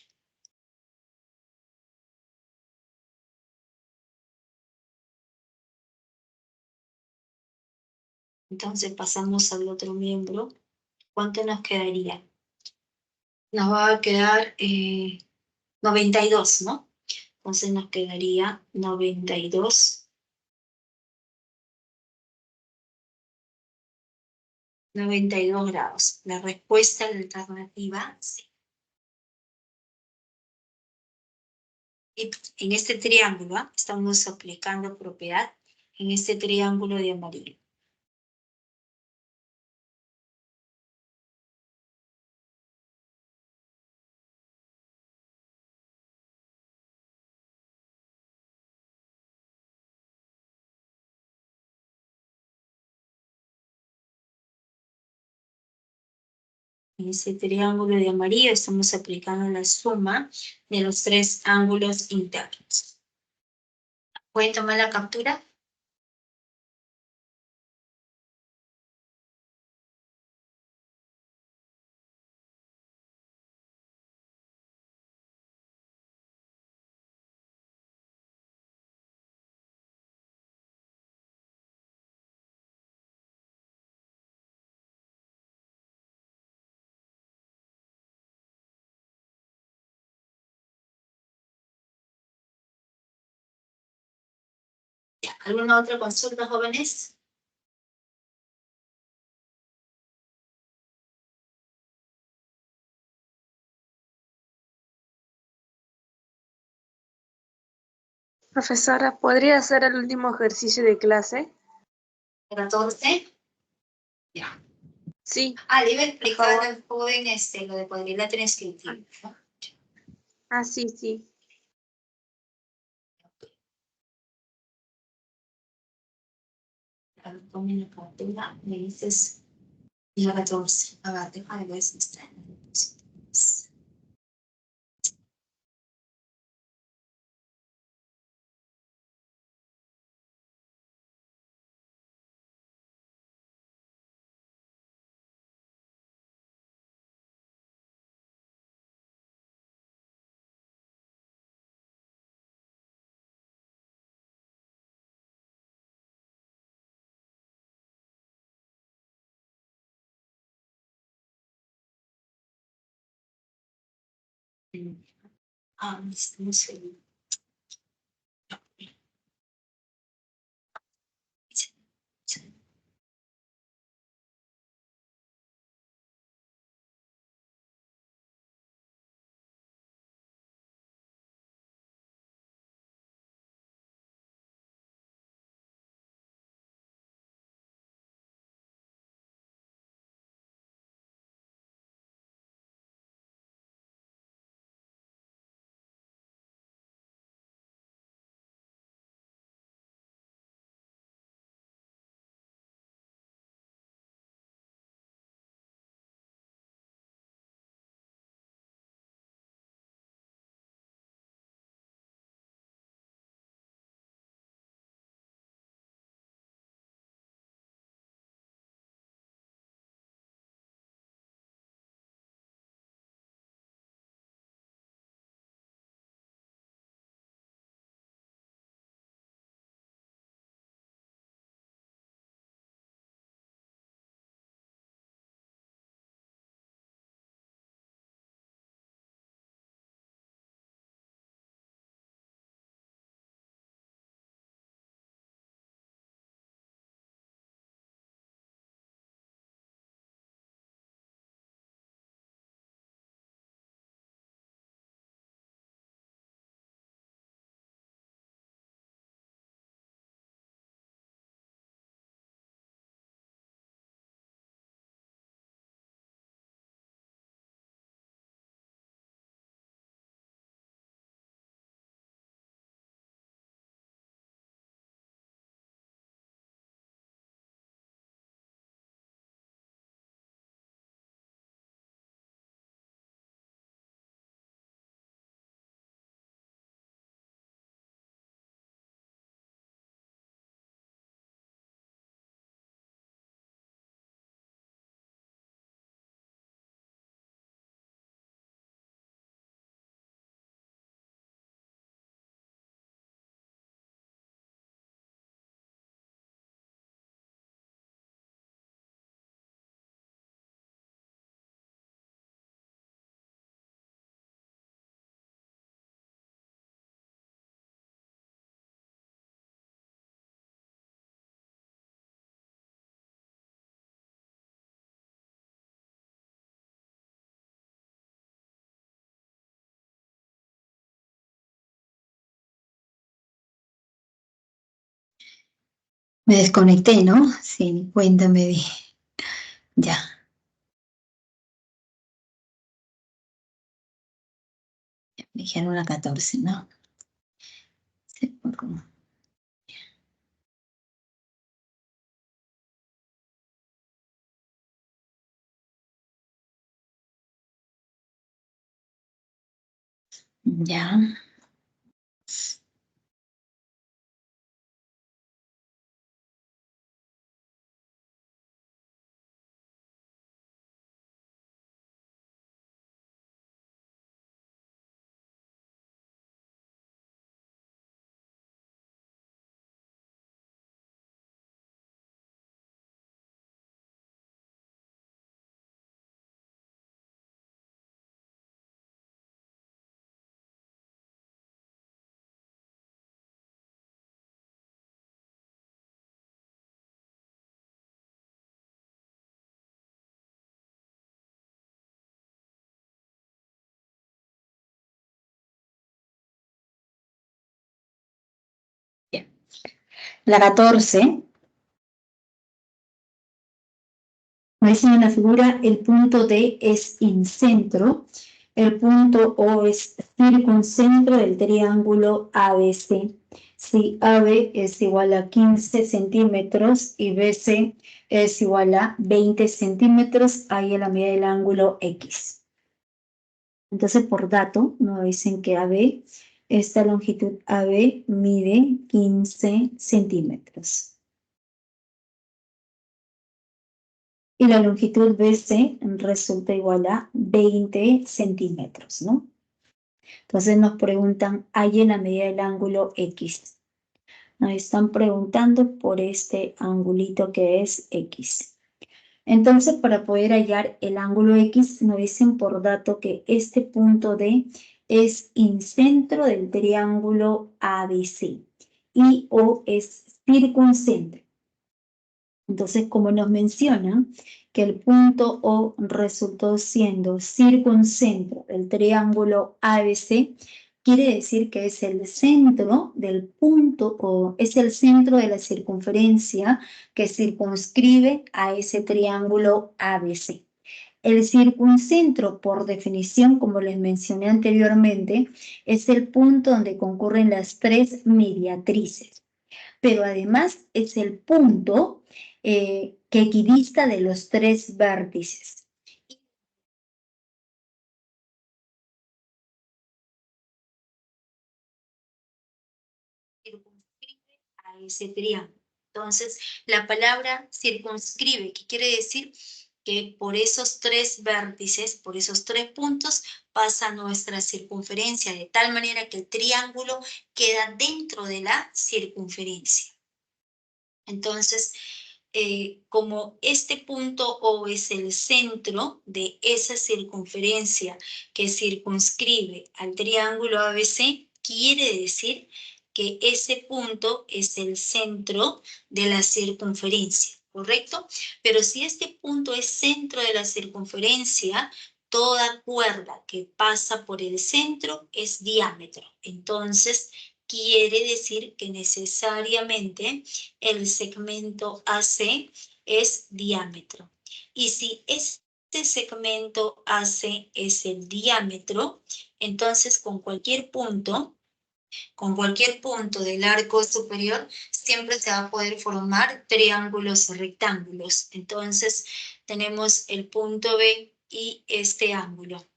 Entonces pasamos al otro miembro. ¿Cuánto nos quedaría? Nos va a quedar 92, ¿no? Entonces nos quedaría 92 grados. La respuesta a la alternativa C. Y en este triángulo, estamos aplicando propiedad en este triángulo de amarillo. En ese triángulo de amarillo estamos aplicando la suma de los tres ángulos internos. ¿Pueden tomar la captura? Ya. ¿Alguna otra consulta, jóvenes? Profesora, ¿podría hacer el último ejercicio de clase? 14. Ya. Sí. Le iba a explicar al joven lo de cuadrilátero inscriptivo, ¿no? Ah, sí, sí. Tomen la captura, me dices la 14. A ver, déjame ver si está en el Estamos en... Me desconecté, ¿no? Sí, ni cuenta me di. Ya. Me dijeron una 14, ¿no? Sí, ¿cómo? Ya. Bien. La 14. Como dicen en la figura, el punto D es incentro, el punto O es circuncentro del triángulo ABC. Si AB es igual a 15 centímetros y BC es igual a 20 centímetros, ahí es la medida del ángulo X. Entonces, por dato, nos dicen que AB, esta longitud AB mide 15 centímetros. Y la longitud BC resulta igual a 20 centímetros, ¿no? Entonces nos preguntan, ¿hay en la medida del ángulo X? Nos están preguntando por este angulito que es X. Entonces, para poder hallar el ángulo X, nos dicen por dato que este punto D es incentro del triángulo ABC y O es circuncentro. Entonces, como nos mencionan que el punto O resultó siendo circuncentro del triángulo ABC, quiere decir que es el centro del punto O, es el centro de la circunferencia que circunscribe a ese triángulo ABC. El circuncentro, por definición, como les mencioné anteriormente, es el punto donde concurren las tres mediatrices, pero además es el punto que equidista de los tres vértices. Circunscribe a ese triángulo. Entonces, la palabra circunscribe, que quiere decir que por esos tres vértices, por esos tres puntos, pasa nuestra circunferencia, de tal manera que el triángulo queda dentro de la circunferencia. Entonces, como este punto O es el centro de esa circunferencia que circunscribe al triángulo ABC, quiere decir que ese punto es el centro de la circunferencia, ¿correcto? Pero si este punto es centro de la circunferencia, toda cuerda que pasa por el centro es diámetro. Entonces, quiere decir que necesariamente el segmento AC es diámetro. Y si este segmento AC es el diámetro, entonces con cualquier punto del arco superior, siempre se va a poder formar triángulos rectángulos. Entonces, tenemos el punto B y este ángulo.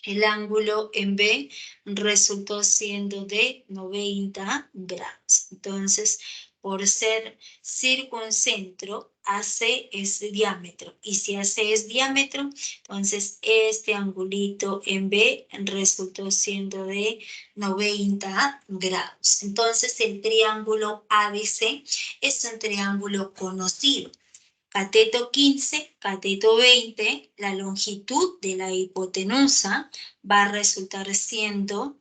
El ángulo en B resultó siendo de 90 grados. Entonces, por ser circuncentro, AC es diámetro. Y si AC es diámetro, entonces este angulito en B resultó siendo de 90 grados. Entonces, el triángulo ABC es un triángulo conocido. Cateto 15, cateto 20, la longitud de la hipotenusa va a resultar siendo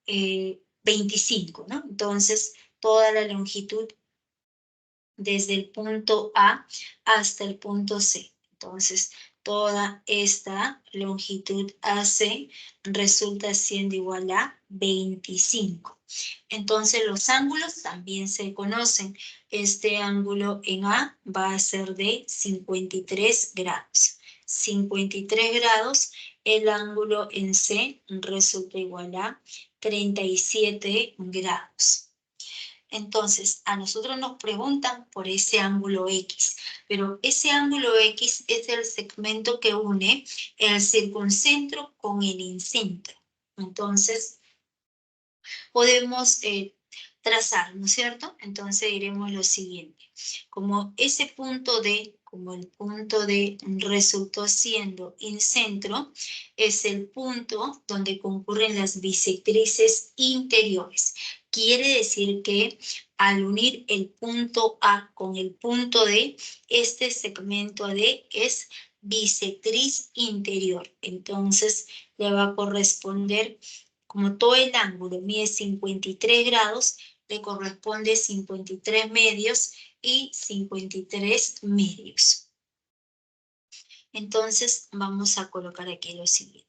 25, ¿no? Entonces, toda la longitud desde el punto A hasta el punto C. Entonces, toda esta longitud AC resulta siendo igual a 25. Entonces, los ángulos también se conocen. Este ángulo en A va a ser de 53 grados. 53 grados, el ángulo en C resulta igual a 37 grados. Entonces, a nosotros nos preguntan por ese ángulo X, pero ese ángulo X es el segmento que une el circuncentro con el incentro. Entonces, podemos trazar, ¿no es cierto? Entonces diremos lo siguiente. Como ese punto D, como el punto D resultó siendo incentro, es el punto donde concurren las bisectrices interiores. Quiere decir que al unir el punto A con el punto D, este segmento AD es bisectriz interior. Entonces, le va a corresponder, como todo el ángulo mide 53 grados, le corresponde 53 medios y 53 medios. Entonces, vamos a colocar aquí lo siguiente.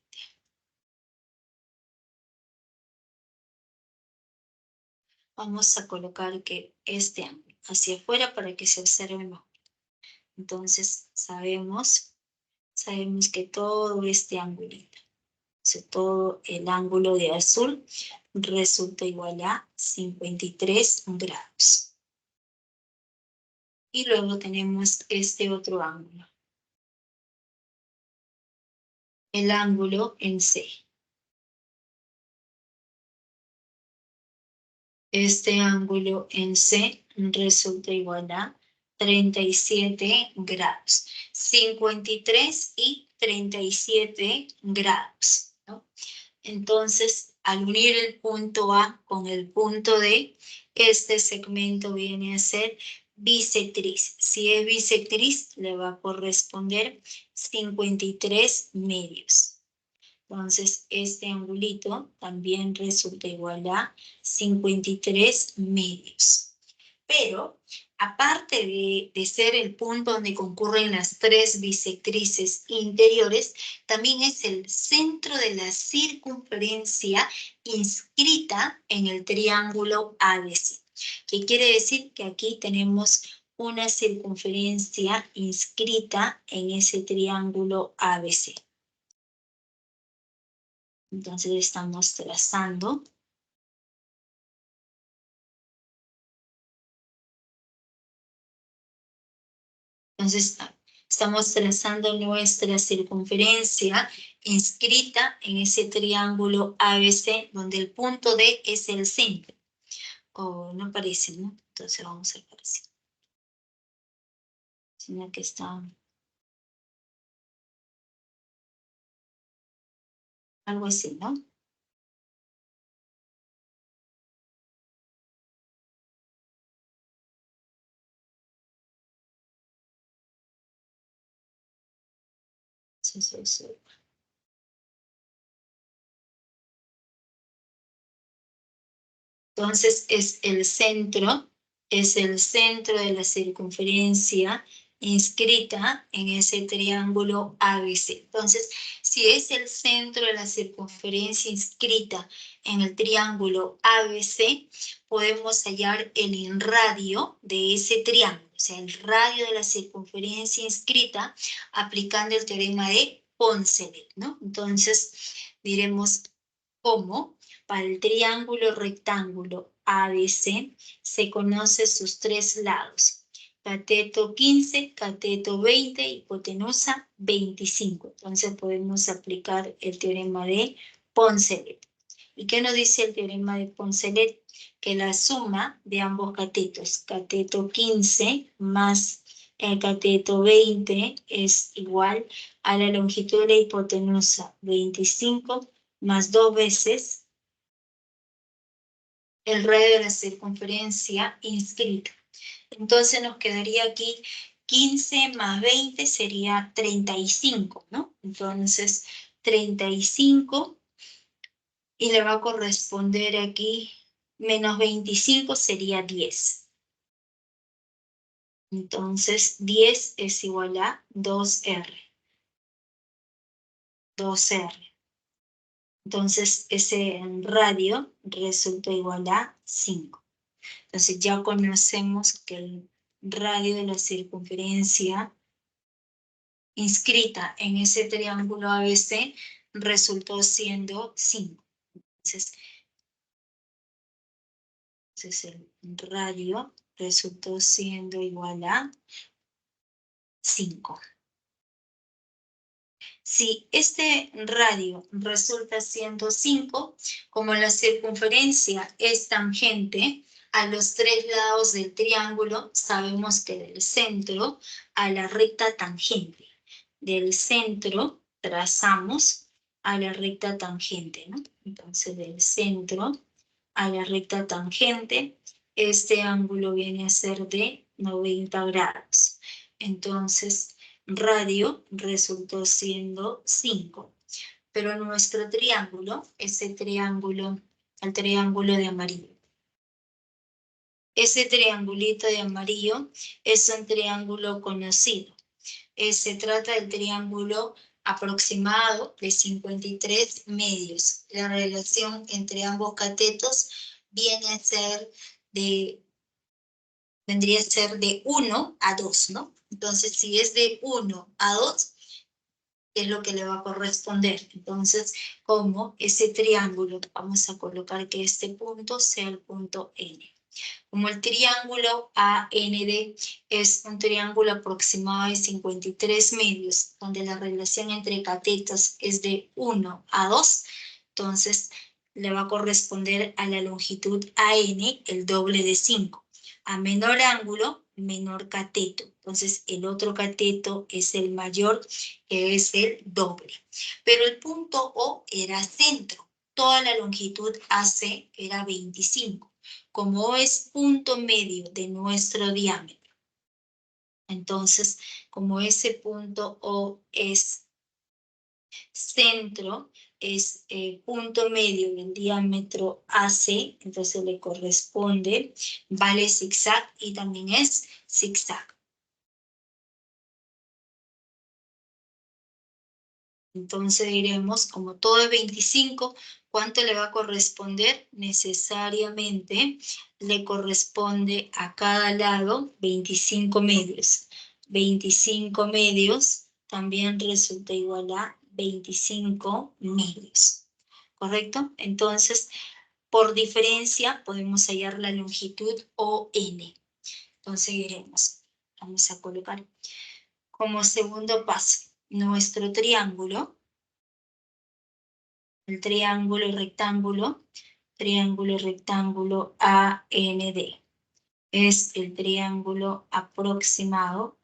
Vamos a colocar que este ángulo hacia afuera para que se observe mejor. Entonces, sabemos que todo este ángulo, todo el ángulo de azul resulta igual a 53 grados. Y luego tenemos este otro ángulo. El ángulo en C. Este ángulo en C resulta igual a 37 grados. 53 y 37 grados, ¿no? Entonces, al unir el punto A con el punto D, este segmento viene a ser bisectriz. Si es bisectriz, le va a corresponder 53 medios. Entonces, este angulito también resulta igual a 53 medios. Pero, aparte de ser el punto donde concurren las tres bisectrices interiores, también es el centro de la circunferencia inscrita en el triángulo ABC. ¿Qué quiere decir? Que aquí tenemos una circunferencia inscrita en ese triángulo ABC. Entonces estamos trazando. Entonces estamos trazando nuestra circunferencia inscrita en ese triángulo ABC, donde el punto D es el centro. O no aparece, ¿no? Entonces vamos a ver así. Sino que está algo así, ¿no? Sí. Entonces es el centro de la circunferencia inscrita en ese triángulo ABC. Entonces, si es el centro de la circunferencia inscrita en el triángulo ABC, podemos hallar el radio de ese triángulo, o sea, el radio de la circunferencia inscrita aplicando el teorema de Poncelet, ¿no? Entonces, diremos cómo para el triángulo rectángulo ABC se conoce sus tres lados. Cateto 15, cateto 20, hipotenusa 25. Entonces podemos aplicar el teorema de Poncelet. ¿Y qué nos dice el teorema de Poncelet? Que la suma de ambos catetos, cateto 15 más el cateto 20, es igual a la longitud de la hipotenusa 25 más 2 veces el radio de la circunferencia inscrita. Entonces nos quedaría aquí 15 más 20 sería 35, ¿no? Entonces 35 y le va a corresponder aquí menos 25 sería 10. Entonces 10 es igual a 2R. 2R. Entonces ese radio resulta igual a 5. Entonces ya conocemos que el radio de la circunferencia inscrita en ese triángulo ABC resultó siendo 5. Entonces el radio resultó siendo igual a 5. Si este radio resulta siendo 5, como la circunferencia es tangente a los tres lados del triángulo, sabemos que del centro a la recta tangente. Del centro trazamos a la recta tangente, ¿no? Entonces del centro a la recta tangente, este ángulo viene a ser de 90 grados. Entonces, radio resultó siendo 5. Pero nuestro triángulo, ese triángulo, el triángulo de amarillo. Ese triangulito de amarillo es un triángulo conocido. Se trata del triángulo aproximado de 53 medios. La relación entre ambos catetos vendría a ser de 1 a 2, ¿no? Entonces, si es de 1 a 2, es lo que le va a corresponder. Entonces, como ese triángulo, vamos a colocar que este punto sea el punto N. Como el triángulo AND es un triángulo aproximado de 53 medios, donde la relación entre catetos es de 1 a 2, entonces le va a corresponder a la longitud AN el doble de 5. A menor ángulo, menor cateto. Entonces el otro cateto es el mayor, que es el doble. Pero el punto O era centro. Toda la longitud AC era 25. Como es punto medio de nuestro diámetro Entonces, como ese punto O es centro, es punto medio del diámetro AC, entonces le corresponde, vale zigzag y también es zigzag. Entonces diremos, como todo es 25, ¿cuánto le va a corresponder? Necesariamente le corresponde a cada lado 25 medios. 25 medios también resulta igual a 25 medios. ¿Correcto? Entonces, por diferencia, podemos hallar la longitud ON. Entonces diremos, vamos a colocar como segundo paso nuestro triángulo, el triángulo rectángulo AND. Es el triángulo aproximado,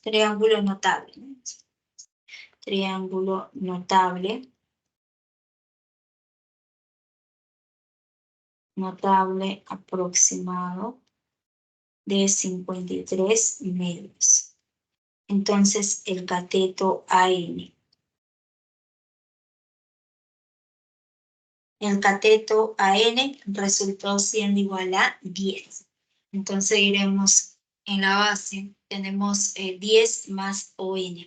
triángulo notable, ¿no? Triángulo notable aproximado de 53 medios. Entonces, el cateto AN. El cateto AN resultó siendo igual a 10. Entonces diremos, en la base tenemos 10 más ON.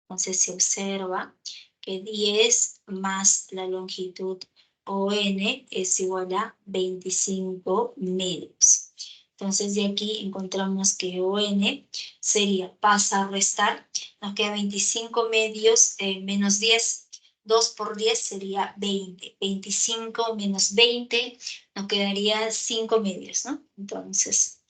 Entonces se observa que 10 más la longitud ON es igual a 25 medios. Entonces de aquí encontramos que ON sería, pasa a restar, nos queda 25 medios menos 10. 2 por 10 sería 20. 25 menos 20 nos quedaría 5 medios, ¿no? Entonces,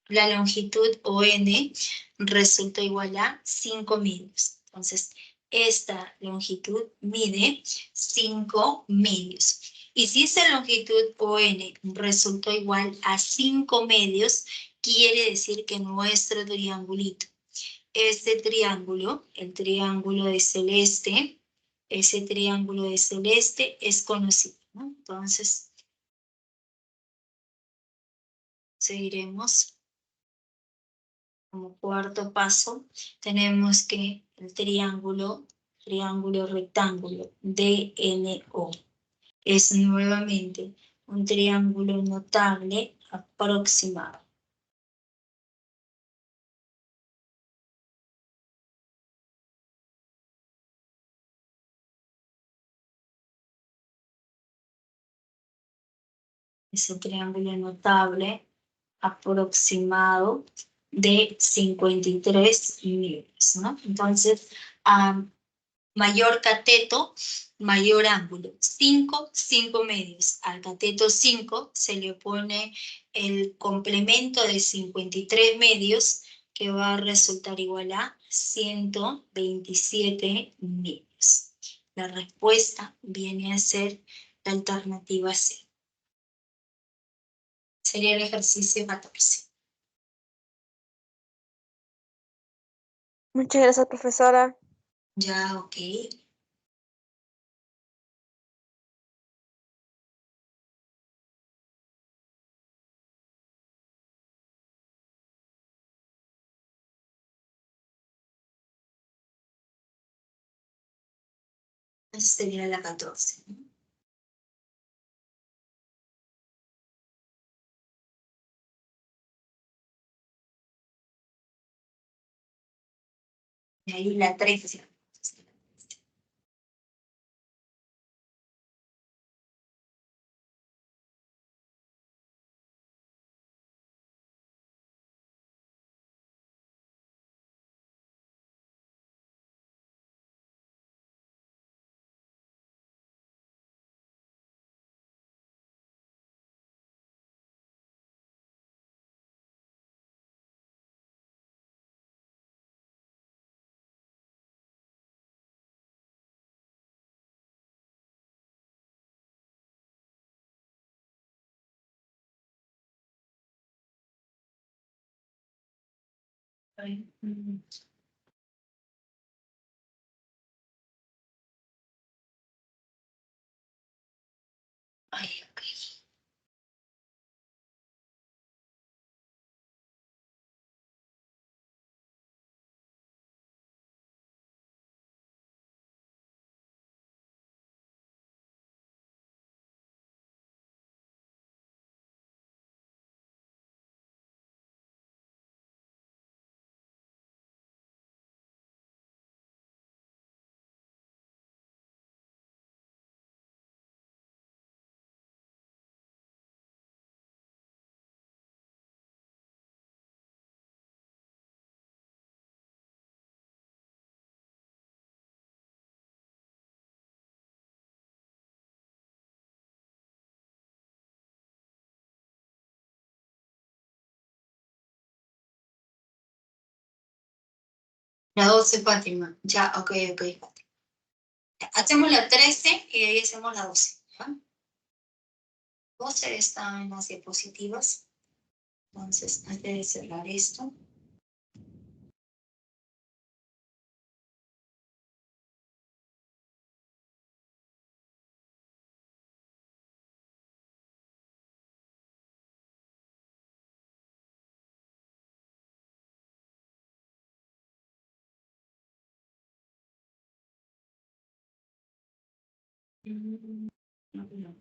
la longitud ON resulta igual a 5 medios. Entonces, esta longitud mide 5 medios. Y si esa longitud ON resultó igual a 5 medios, quiere decir que nuestro triangulito, este triángulo, el triángulo de celeste, ese triángulo de celeste es conocido, ¿no? Entonces, seguiremos como cuarto paso. Tenemos que el triángulo rectángulo DNO es nuevamente un triángulo notable aproximado. Ese triángulo notable aproximado de 53 medios, ¿no? Entonces, mayor cateto, mayor ángulo. 5 medios. Al cateto 5 se le pone el complemento de 53 medios, que va a resultar igual a 127 medios. La respuesta viene a ser la alternativa C. Sería el ejercicio 14. Muchas gracias, profesora. Ya, ok. Esa sería la 14, ¿no? Y ahí la 13. Ay, ok. La 12, Fátima. Ya, ok. Hacemos la 13 y ahí hacemos la 12. ¿Ya? 12 está en las diapositivas. Entonces, antes de cerrar esto. No.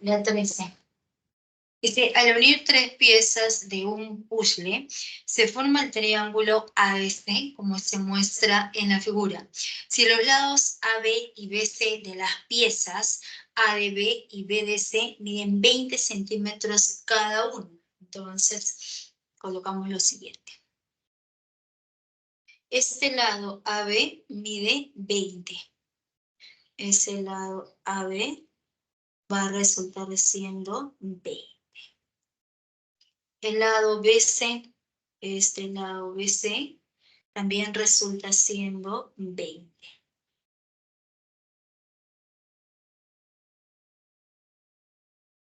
La 13. Dice, al unir tres piezas de un puzzle, se forma el triángulo ABC, como se muestra en la figura. Si los lados AB y BC de las piezas ADB y BDC miden 20 centímetros cada uno. Entonces, colocamos lo siguiente. Este lado AB mide 20. Ese lado AB va a resultar siendo 20. El lado BC, este lado BC, también resulta siendo 20.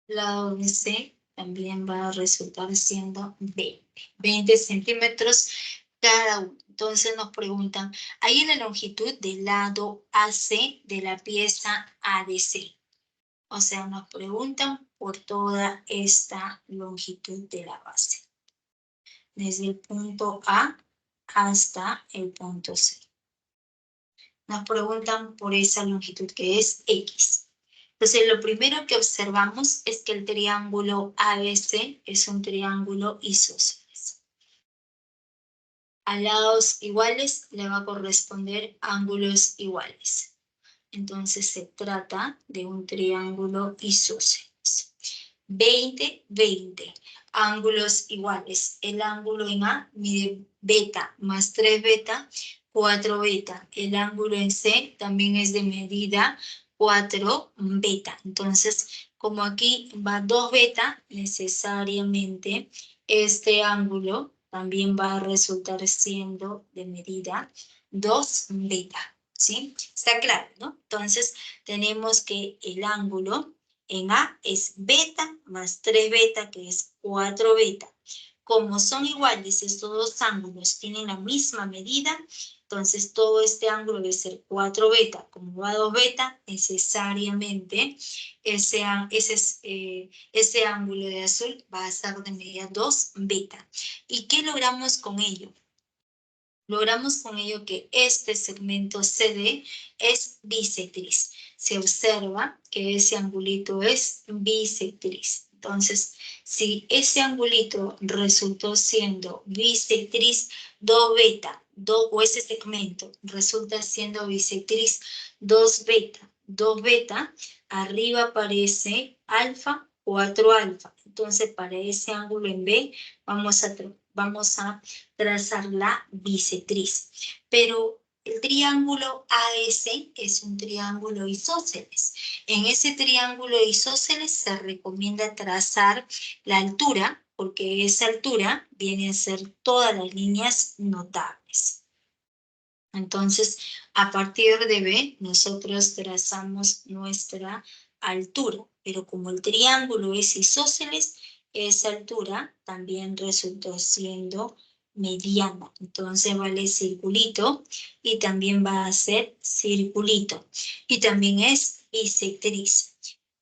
Lado BC también va a resultar siendo 20 centímetros cada uno. Entonces nos preguntan, ¿hay la longitud del lado AC de la pieza ADC? O sea, nos preguntan por toda esta longitud de la base. Desde el punto A hasta el punto C. Nos preguntan por esa longitud que es X. Entonces, lo primero que observamos es que el triángulo ABC es un triángulo isósceles. A lados iguales le va a corresponder ángulos iguales. Entonces, se trata de un triángulo isósceles. 20, 20. Ángulos iguales. El ángulo en A mide beta más 3 beta, 4 beta. El ángulo en C también es de medida 4 beta. Entonces, como aquí va 2 beta, necesariamente este ángulo también va a resultar siendo de medida 2 beta. ¿Sí? Está claro, ¿no? Entonces, tenemos que el ángulo en A es beta más 3 beta, que es 4 beta. Como son iguales estos dos ángulos, tienen la misma medida, entonces todo este ángulo debe ser 4 beta. Como va 2 beta, necesariamente ese ángulo de azul va a ser de medida 2 beta. ¿Y qué logramos con ello? Logramos con ello que este segmento CD es bisectriz. Se observa que ese angulito es bisectriz. Entonces, si ese angulito resultó siendo bisectriz 2 beta, o ese segmento resulta siendo bisectriz 2 beta, 2 beta, arriba aparece alfa, 4 alfa. Entonces, para ese ángulo en B, vamos a trazar la bisectriz. Pero el triángulo AS es un triángulo isósceles. En ese triángulo isósceles se recomienda trazar la altura, porque esa altura viene a ser todas las líneas notables. Entonces, a partir de B, nosotros trazamos nuestra altura, pero como el triángulo es isósceles, esa altura también resultó siendo mediana. Entonces vale circulito y también va a ser circulito. Y también es bisectriz.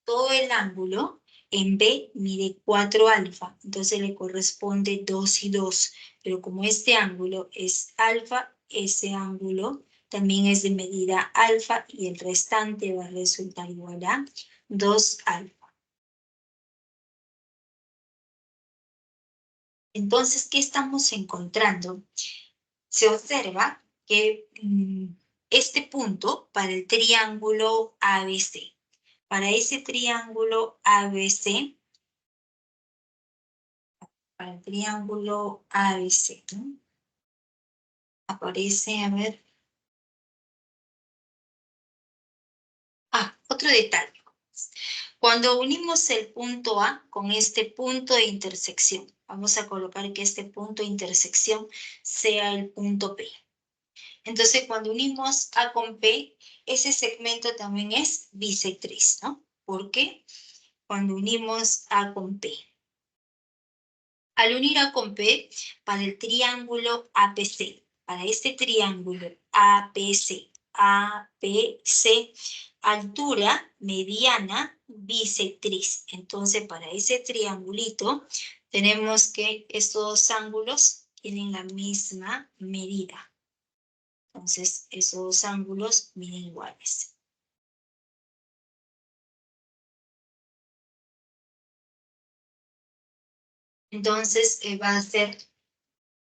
Todo el ángulo en B mide 4 alfa, entonces le corresponde 2 y 2. Pero como este ángulo es alfa, ese ángulo también es de medida alfa y el restante va a resultar igual a 2 alfa. Entonces, ¿qué estamos encontrando? Se observa que este punto para el triángulo ABC, para ese triángulo ABC, para el triángulo ABC, ¿no? Aparece, a ver. Otro detalle. Cuando unimos el punto A con este punto de intersección, vamos a colocar que este punto de intersección sea el punto P. Entonces, cuando unimos A con P, ese segmento también es bisectriz, ¿no? ¿Por qué? Cuando unimos A con P. Al unir A con P, para el triángulo APC, para este triángulo APC, altura mediana bisectriz. Entonces, para ese triangulito, tenemos que estos dos ángulos tienen la misma medida. Entonces, esos dos ángulos miden iguales. Entonces, va a ser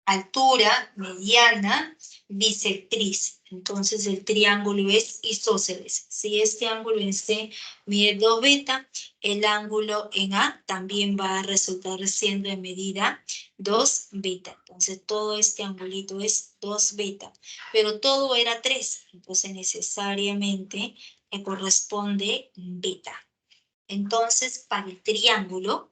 altura mediana bisectriz. Entonces, el triángulo es isósceles. Si este ángulo en C mide 2 beta, el ángulo en A también va a resultar siendo de medida 2 beta. Entonces, todo este angulito es 2 beta. Pero todo era 3. Entonces, necesariamente le corresponde beta. Entonces, para el triángulo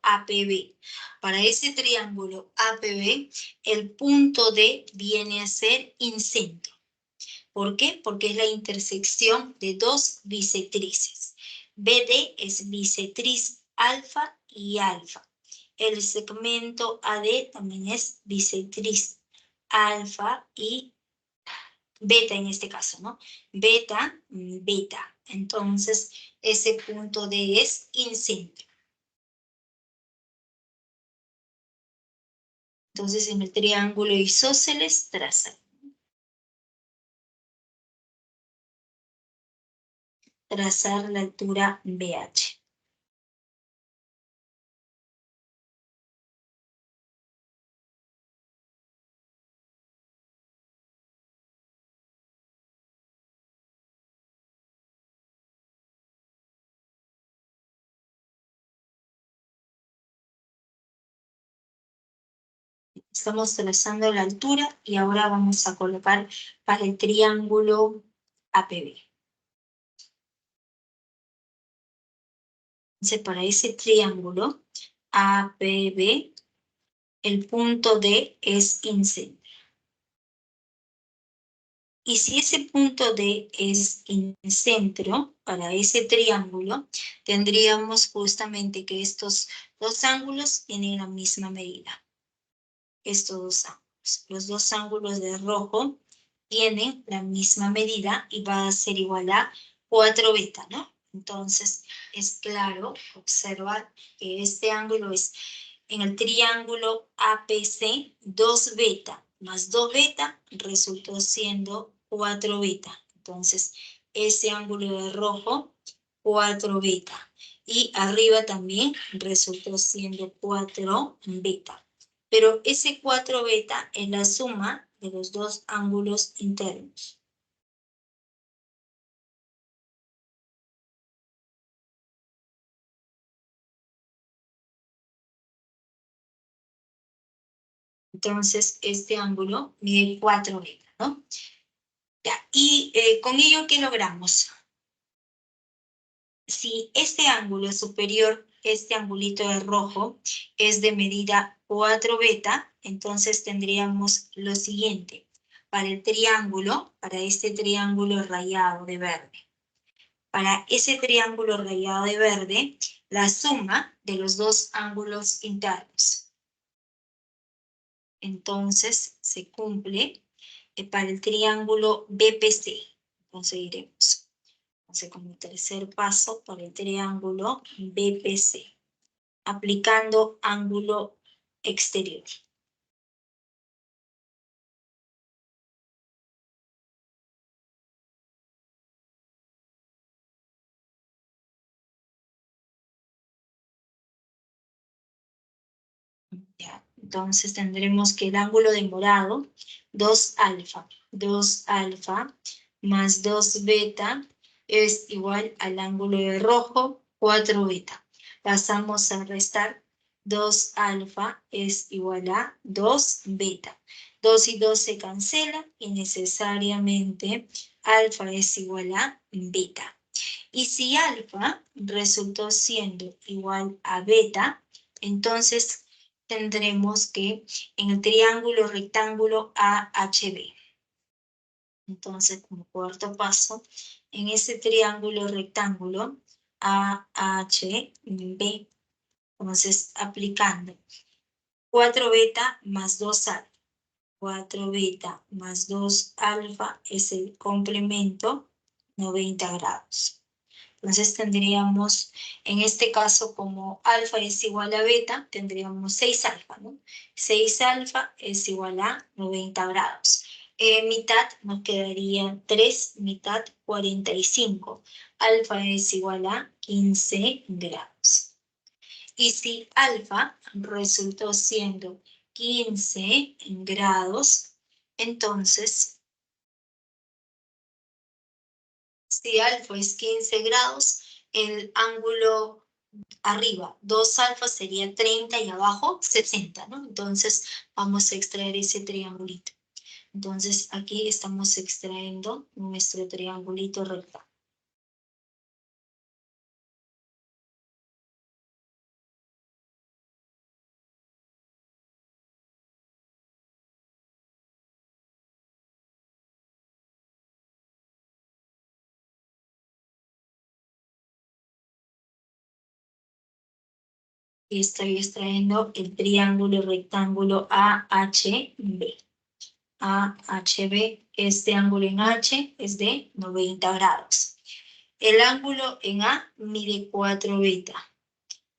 APB. Para ese triángulo APB, el punto D viene a ser incentro. ¿Por qué? Porque es la intersección de dos bisectrices. BD es bisectriz alfa y alfa. El segmento AD también es bisectriz alfa y beta en este caso, ¿no? Beta, beta. Entonces, ese punto D es incentro. Entonces, en el triángulo isósceles, trazar la altura BH. Estamos trazando la altura y ahora vamos a colocar para el triángulo APB. Entonces, para ese triángulo APB, el punto D es incentro. Y si ese punto D es incentro para ese triángulo, tendríamos justamente que estos dos ángulos tienen la misma medida. Estos dos ángulos. Los dos ángulos de rojo tienen la misma medida y va a ser igual a 4 beta, ¿no? Entonces, es claro observar que este ángulo es en el triángulo APC 2 beta más 2 beta resultó siendo 4 beta. Entonces, ese ángulo de rojo, 4 beta. Y arriba también resultó siendo 4 beta. Pero ese 4 beta es la suma de los dos ángulos internos. Entonces, este ángulo mide 4 beta, ¿no? Ya, y con ello, ¿qué logramos? Si este ángulo superior, este angulito de rojo, es de medida 4 beta, entonces tendríamos lo siguiente. Para el triángulo, para este triángulo rayado de verde. Para ese triángulo rayado de verde, la suma de los dos ángulos internos. Entonces, se cumple para el triángulo BPC. conseguiremos. Entonces, como tercer paso para el triángulo BPC, aplicando ángulo exterior. Ya, entonces tendremos que el ángulo de morado, 2 alfa. 2 alfa más 2 beta es igual al ángulo de rojo, 4 beta. Pasamos a restar. 2 alfa es igual a 2 beta. 2 y 2 se cancelan y necesariamente alfa es igual a beta. Y si alfa resultó siendo igual a beta, entonces tendremos que en el triángulo rectángulo AHB. Entonces, como cuarto paso, en ese triángulo rectángulo AHB, entonces aplicando 4 beta más 2 alfa. 4 beta más 2 alfa es el complemento 90 grados. Entonces tendríamos, en este caso, como alfa es igual a beta, tendríamos 6 alfa, ¿no? 6 alfa es igual a 90 grados. Mitad nos quedaría 3, mitad 45. Alfa es igual a 15 grados. Y si alfa resultó siendo 15 grados, entonces si alfa es 15 grados, el ángulo arriba, 2 alfa sería 30 y abajo 60, ¿no? Entonces vamos a extraer ese triangulito. Entonces aquí estamos extrayendo nuestro triangulito recto. Y estoy extrayendo el triángulo rectángulo AHB. AHB, este ángulo en H es de 90 grados. El ángulo en A mide 4 beta.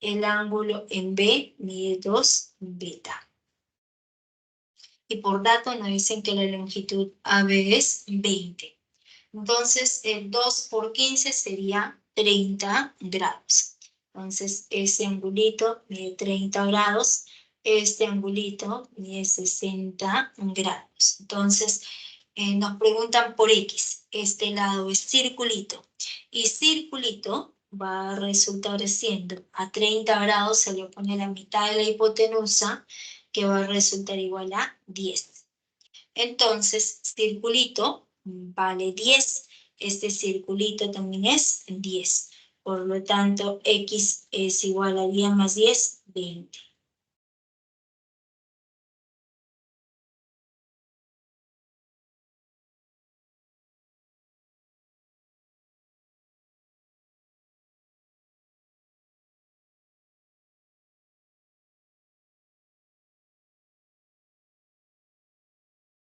El ángulo en B mide 2 beta. Y por dato nos dicen que la longitud AB es 20. Entonces, el 2 por 15 sería 30 grados. Entonces, ese angulito mide 30 grados, este angulito mide 60 grados. Entonces, nos preguntan por X. Este lado es circulito. Y circulito va a resultar siendo a 30 grados, se le pone la mitad de la hipotenusa, que va a resultar igual a 10. Entonces, circulito vale 10. Este circulito también es 10. Por lo tanto, X es igual a 10 más 10, 20.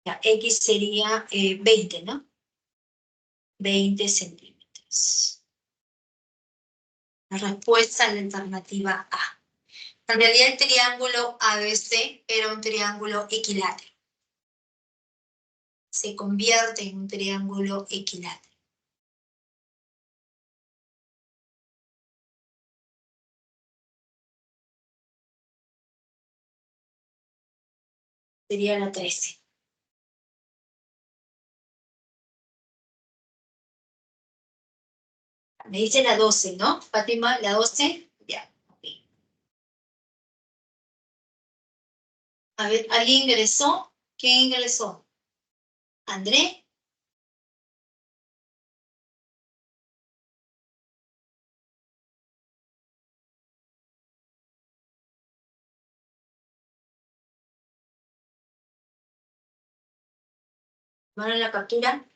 Ya, X sería 20, ¿no? 20 centímetros. La respuesta a la alternativa A. En realidad el triángulo ABC era un triángulo equilátero. Se convierte en un triángulo equilátero. Sería la 13. Me dice la 12, ¿no? Fátima, la 12. Ya. Okay. A ver, ¿alguien ingresó? ¿Quién ingresó? ¿André? ¿Tomaron la captura?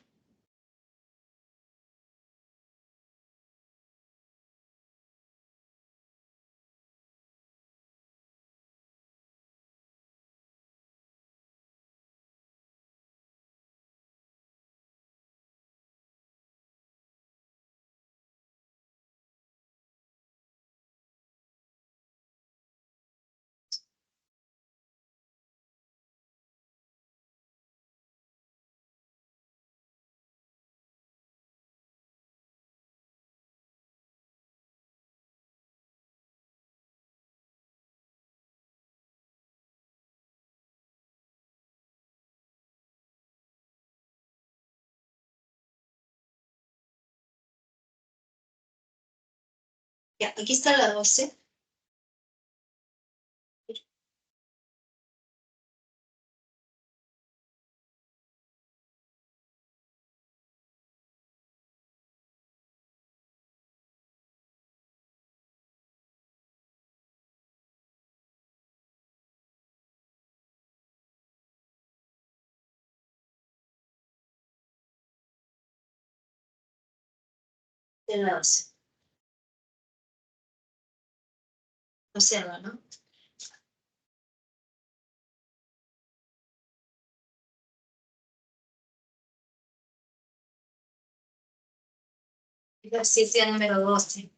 Ya, aquí está la 12. De la 12. Observa, ¿no? Ejercicio número 12.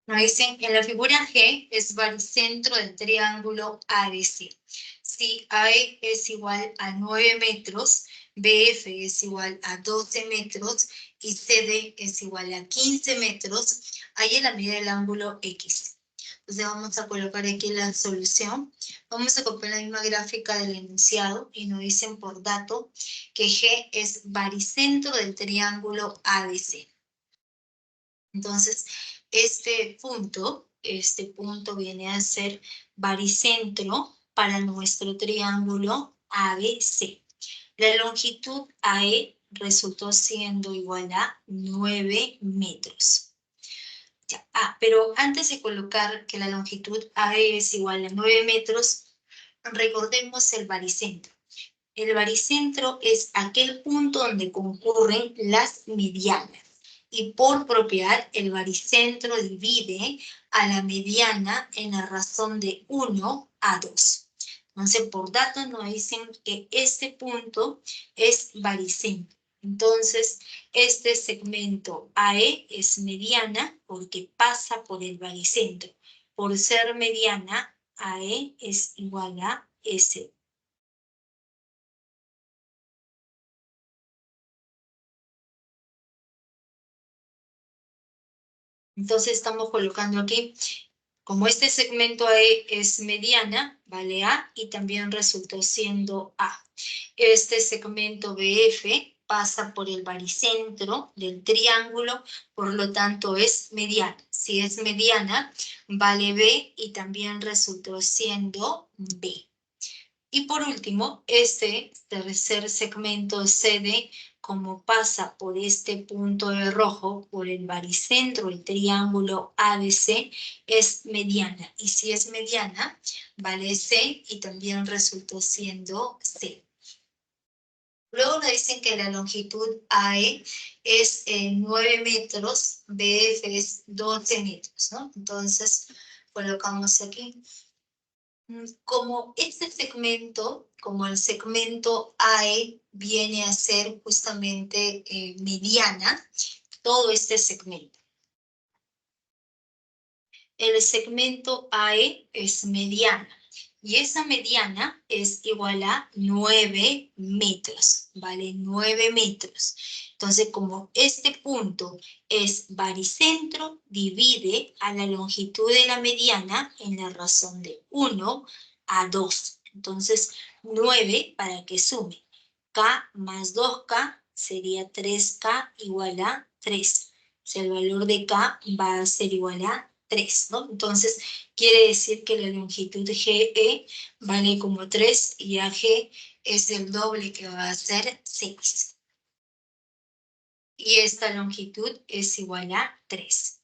Nos dicen, en la figura G es baricentro del triángulo ABC. Si AE es igual a 9 metros, BF es igual a 12 metros y CD es igual a 15 metros, halla la medida del ángulo X. Entonces vamos a colocar aquí la solución. Vamos a copiar la misma gráfica del enunciado y nos dicen por dato que G es baricentro del triángulo ABC. Entonces, este punto viene a ser baricentro para nuestro triángulo ABC. La longitud AE resultó siendo igual a 9 metros. Ya. Pero antes de colocar que la longitud AE es igual a 9 metros, recordemos el baricentro. El baricentro es aquel punto donde concurren las medianas. Y por propiedad, el baricentro divide a la mediana en la razón de 1 a 2. Entonces, por datos nos dicen que este punto es baricentro. Entonces, este segmento AE es mediana porque pasa por el baricentro. Por ser mediana, AE es igual a S. Entonces estamos colocando aquí, como este segmento AE es mediana, vale A, y también resultó siendo A. Este segmento BF pasa por el baricentro del triángulo, por lo tanto es mediana. Si es mediana, vale B y también resultó siendo B. Y por último, este tercer segmento CD, como pasa por este punto de rojo, por el baricentro, el triángulo ABC, es mediana. Y si es mediana, vale C y también resultó siendo C. Luego nos dicen que la longitud AE es 9 metros, BF es 12 metros, ¿no? Entonces, colocamos aquí. Como este segmento, como el segmento AE viene a ser justamente mediana, todo este segmento. El segmento AE es mediana y esa mediana es igual a 9 metros, ¿vale? 9 metros. Entonces, como este punto es baricentro, divide a la longitud de la mediana en la razón de 1 a 2. Entonces, 9 para que sume. K más 2K sería 3K igual a 3. O sea, el valor de K va a ser igual a 3, ¿no? Entonces, quiere decir que la longitud GE vale como 3 y AG es el doble que va a ser 6. Y esta longitud es igual a 3.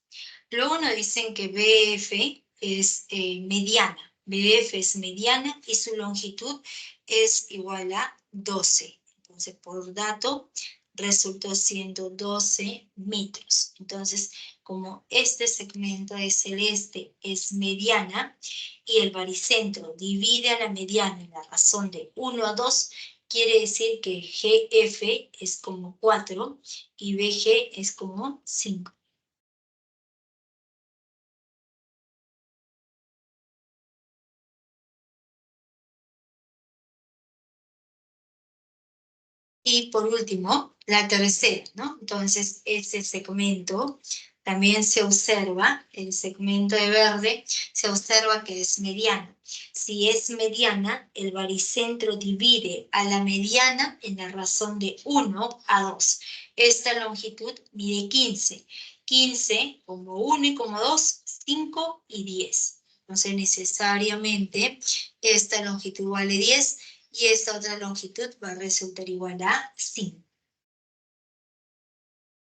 Luego nos dicen que BF es mediana. BF es mediana y su longitud es igual a 12. Entonces, por dato, resultó siendo 12 metros. Entonces, como este segmento de celeste es mediana y el baricentro divide a la mediana en la razón de 1 a 2, quiere decir que GF es como 4 y BG es como 5. Y por último, la tercera, ¿no? Entonces, ese segmento también se observa, el segmento de verde, se observa que es mediana. Si es mediana, el baricentro divide a la mediana en la razón de 1 a 2. Esta longitud mide 15. 15 como 1 y como 2 5 y 10. Entonces, necesariamente, esta longitud vale 10 y esta otra longitud va a resultar igual a 5.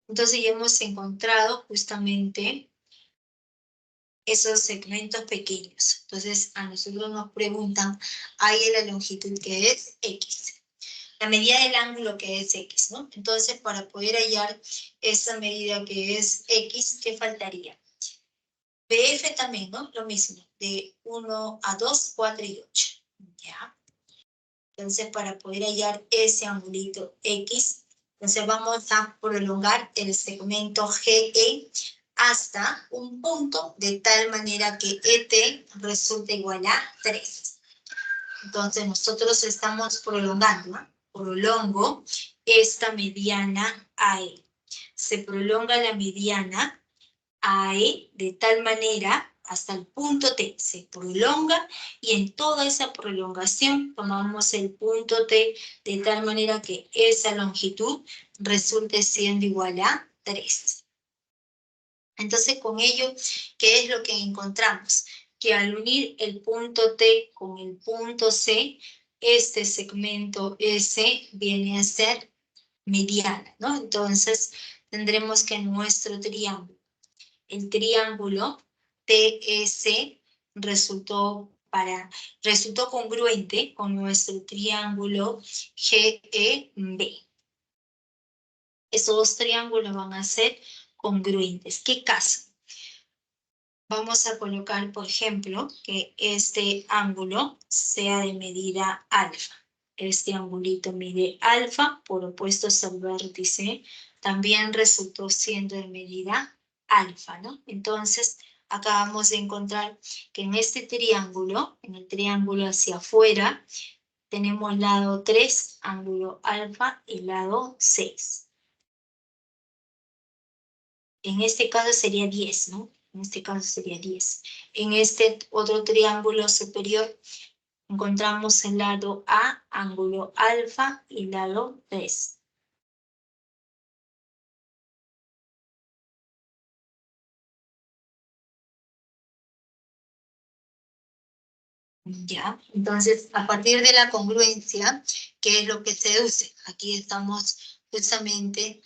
Entonces, ya hemos encontrado justamente esos segmentos pequeños. Entonces, a nosotros nos preguntan, hay la longitud que es X. La medida del ángulo que es X, ¿no? Entonces, para poder hallar esa medida que es X, ¿qué faltaría? BF también, ¿no? Lo mismo, de 1 a 2, 4 y 8, ¿ya? Entonces, para poder hallar ese angulito X, entonces vamos a prolongar el segmento GE hasta un punto de tal manera que ET resulte igual a 3. Entonces, nosotros estamos prolongando, ¿no? Prolongo esta mediana AE. Se prolonga la mediana AE de tal manera hasta el punto T. Se prolonga y en toda esa prolongación tomamos el punto T de tal manera que esa longitud resulte siendo igual a 3. Entonces, con ello, ¿qué es lo que encontramos? Que al unir el punto T con el punto C, este segmento S viene a ser mediana, ¿no? Entonces, tendremos que nuestro triángulo, el triángulo TS resultó congruente con nuestro triángulo GEB. Esos dos triángulos van a ser congruentes. ¿Qué caso? Vamos a colocar, por ejemplo, que este ángulo sea de medida alfa. Este angulito mide alfa, por opuestos al vértice, también resultó siendo de medida alfa, ¿no? Entonces, acá vamos a encontrar que en este triángulo, en el triángulo hacia afuera, tenemos lado 3, ángulo alfa, y lado 6. En este caso sería 10, ¿no? En este caso sería 10. En este otro triángulo superior encontramos el lado A, ángulo alfa, y lado 3. Ya, entonces a partir de la congruencia, ¿qué es lo que se deduce? Aquí estamos justamente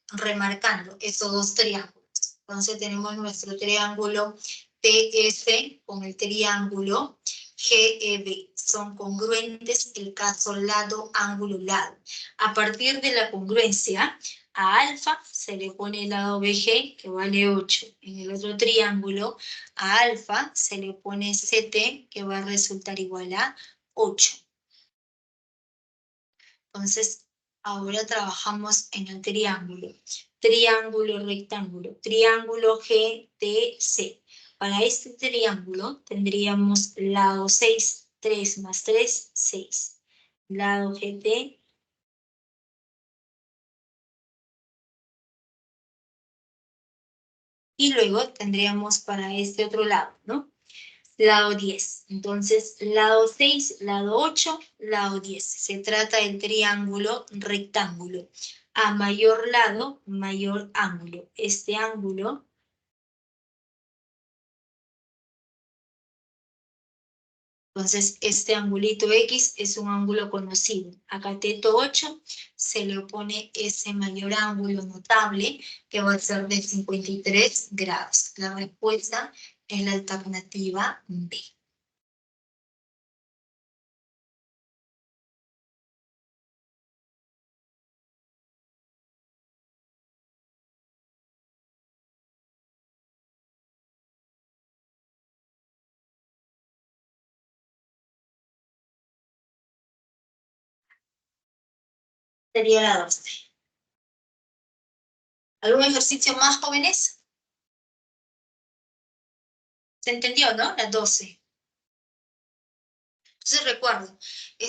remarcando esos dos triángulos. Entonces tenemos nuestro triángulo TS con el triángulo GEB. Son congruentes el caso lado, ángulo, lado. A partir de la congruencia, a alfa se le pone el lado BG, que vale 8. En el otro triángulo, a alfa se le pone CT, que va a resultar igual a 8. Entonces, ahora trabajamos en el triángulo. Triángulo, rectángulo. Triángulo GTC. Para este triángulo tendríamos lado 6, 3 más 3, 6. Lado GT. Y luego tendríamos para este otro lado, ¿no? Lado 10. Entonces, lado 6, lado 8, lado 10. Se trata del triángulo rectángulo. A mayor lado, mayor ángulo. Este ángulo entonces, este angulito X es un ángulo conocido. A cateto 8 se le opone ese mayor ángulo notable, que va a ser de 53 grados. La respuesta es la alternativa B. Sería la 12. ¿Algún ejercicio más, jóvenes? ¿Se entendió, no? La 12. Entonces recuerden,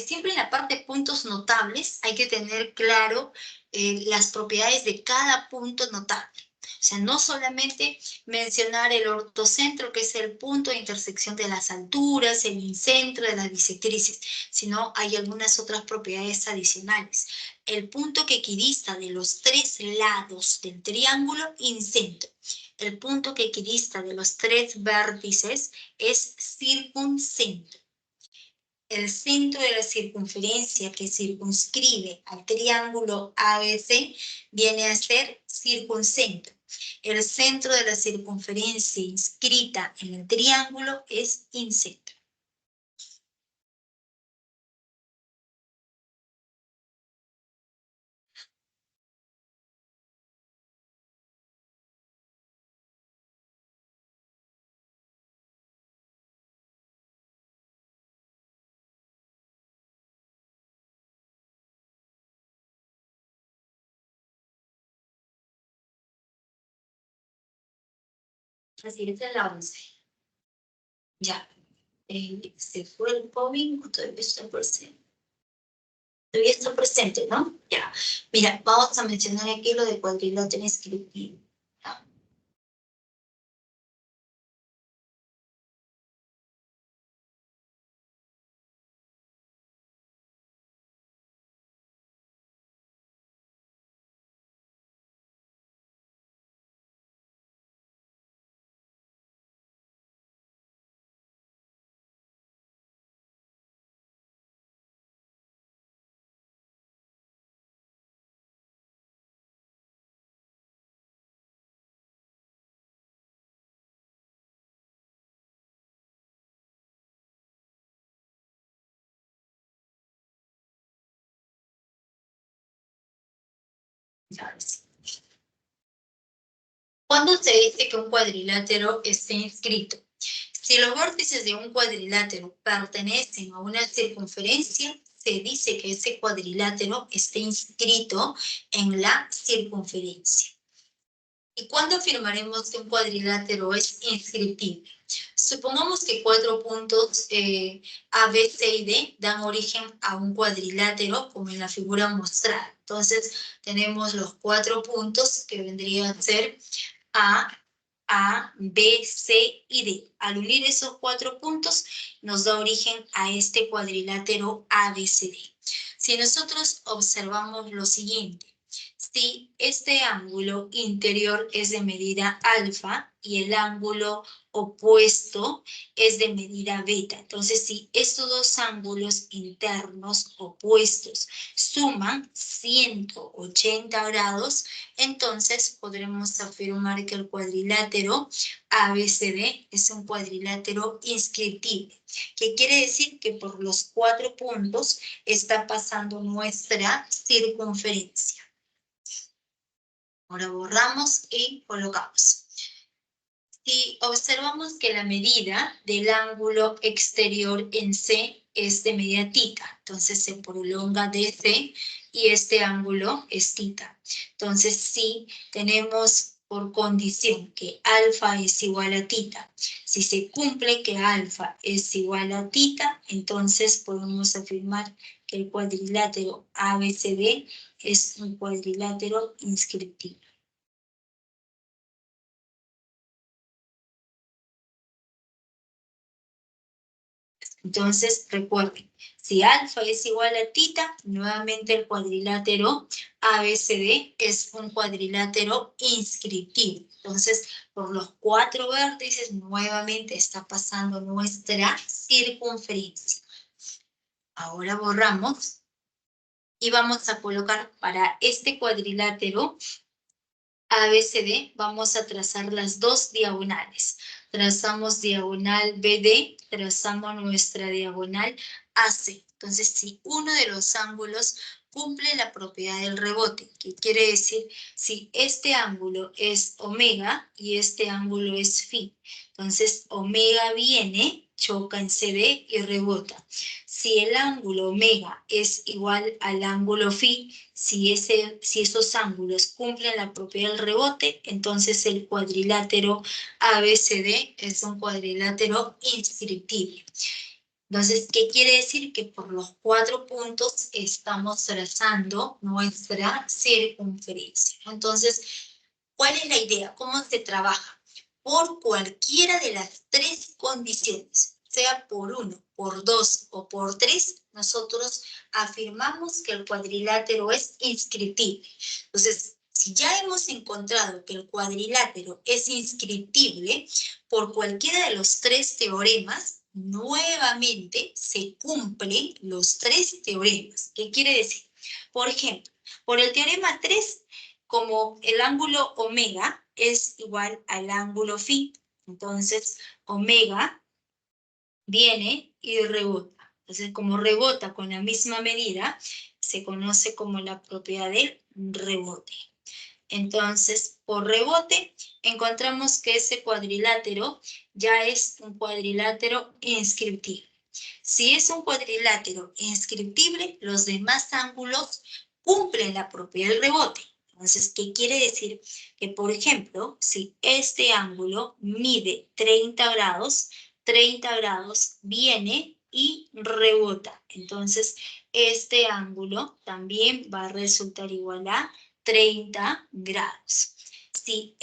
siempre en la parte de puntos notables hay que tener claro las propiedades de cada punto notable. O sea, no solamente mencionar el ortocentro, que es el punto de intersección de las alturas, el incentro de las bisectrices, sino hay algunas otras propiedades adicionales. El punto que equidista de los tres lados del triángulo incentro. El punto que equidista de los tres vértices es circuncentro. El centro de la circunferencia que circunscribe al triángulo ABC viene a ser circuncentro. El centro de la circunferencia inscrita en el triángulo es incentro. Así es la 11. Ya. ¿Se fue el COVID o todavía está presente? Todavía está presente, ¿no? Ya. Mira, vamos a mencionar aquí lo de cuadrilátero inscriptivo. ¿Ya? Ya, sí. ¿Cuándo se dice que un cuadrilátero esté inscrito? Si los vértices de un cuadrilátero pertenecen a una circunferencia, se dice que ese cuadrilátero esté inscrito en la circunferencia. ¿Y cuándo afirmaremos que un cuadrilátero es inscriptible? Supongamos que 4 puntos A, B, C y D dan origen a un cuadrilátero como en la figura mostrada. Entonces tenemos los 4 puntos que vendrían a ser A, B, C y D. Al unir esos 4 puntos nos da origen a este cuadrilátero ABCD. Si nosotros observamos lo siguiente, si este ángulo interior es de medida alfa y el ángulo opuesto es de medida beta, entonces si estos dos ángulos internos opuestos suman 180 grados, entonces podremos afirmar que el cuadrilátero ABCD es un cuadrilátero inscriptible, que quiere decir que por los 4 puntos está pasando nuestra circunferencia. Ahora borramos y colocamos. Si observamos que la medida del ángulo exterior en C es de medida θ, entonces se prolonga DC y este ángulo es θ. Entonces, si tenemos por condición que alfa es igual a θ, si se cumple que alfa es igual a θ, entonces podemos afirmar que el cuadrilátero ABCD es un cuadrilátero inscriptivo. Entonces, recuerden, si alfa es igual a θ, nuevamente el cuadrilátero ABCD es un cuadrilátero inscriptivo. Entonces, por los 4 vértices, nuevamente está pasando nuestra circunferencia. Ahora borramos y vamos a colocar para este cuadrilátero ABCD, vamos a trazar las 2 diagonales. Trazamos diagonal BD, trazamos nuestra diagonal AC. Entonces, si uno de los ángulos cumple la propiedad del rebote, que quiere decir, si este ángulo es omega y este ángulo es phi, entonces omega viene, choca en CD y rebota. Si el ángulo omega es igual al ángulo phi, si esos ángulos cumplen la propiedad del rebote, entonces el cuadrilátero ABCD es un cuadrilátero inscriptible. Entonces, ¿qué quiere decir? Que por los 4 puntos estamos trazando nuestra circunferencia. Entonces, ¿cuál es la idea? ¿Cómo se trabaja? Por cualquiera de las 3 condiciones, sea por 1, por 2 o por 3, nosotros afirmamos que el cuadrilátero es inscriptible. Entonces, si ya hemos encontrado que el cuadrilátero es inscriptible por cualquiera de los tres teoremas, nuevamente se cumplen los tres teoremas. ¿Qué quiere decir? Por ejemplo, por el teorema 3, como el ángulo omega es igual al ángulo phi, entonces omega viene y rebota. Entonces, como rebota con la misma medida, se conoce como la propiedad del rebote. Entonces, por rebote, encontramos que ese cuadrilátero ya es un cuadrilátero inscriptible. Si es un cuadrilátero inscriptible, los demás ángulos cumplen la propiedad del rebote. Entonces, ¿qué quiere decir? Que, por ejemplo, si este ángulo mide 30 grados viene y rebota. Entonces, este ángulo también va a resultar igual a 30 grados. Si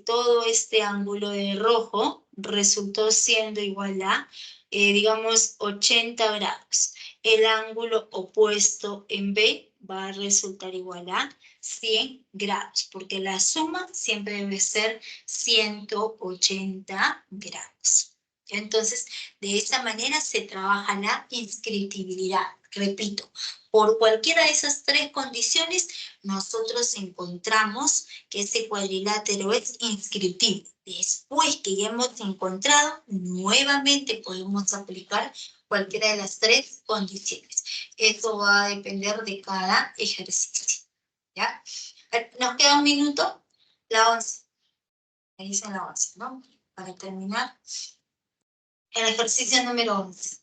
todo este ángulo de rojo resultó siendo igual a, digamos, 80 grados, el ángulo opuesto en B va a resultar igual a 100 grados, porque la suma siempre debe ser 180 grados. Entonces, de esa manera se trabaja la inscriptibilidad. Repito, por cualquiera de esas tres condiciones, nosotros encontramos que ese cuadrilátero es inscriptible. Después que ya hemos encontrado, nuevamente podemos aplicar cualquiera de las tres condiciones. Eso va a depender de cada ejercicio. ¿Ya? Nos queda un minuto, la 11. Ahí dice la 11, ¿no? Para terminar. El ejercicio número 11.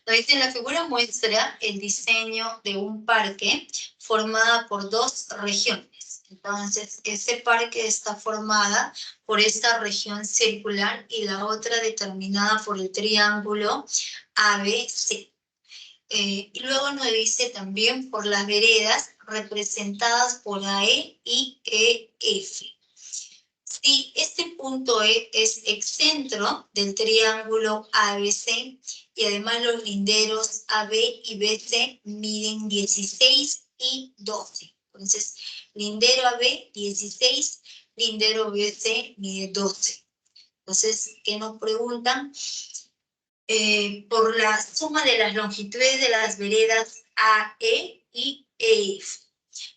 Nos dice la figura muestra el diseño de un parque formada por dos regiones. Entonces, ese parque está formada por esta región circular y la otra determinada por el triángulo ABC. Y luego nos dice también por las veredas representadas por AE y EF. Si este punto E es excentro del triángulo ABC y además los linderos AB y BC miden 16 y 12. Entonces, lindero AB 16, lindero BC mide 12. Entonces, ¿qué nos preguntan? Por la suma de las longitudes de las veredas AE y EF.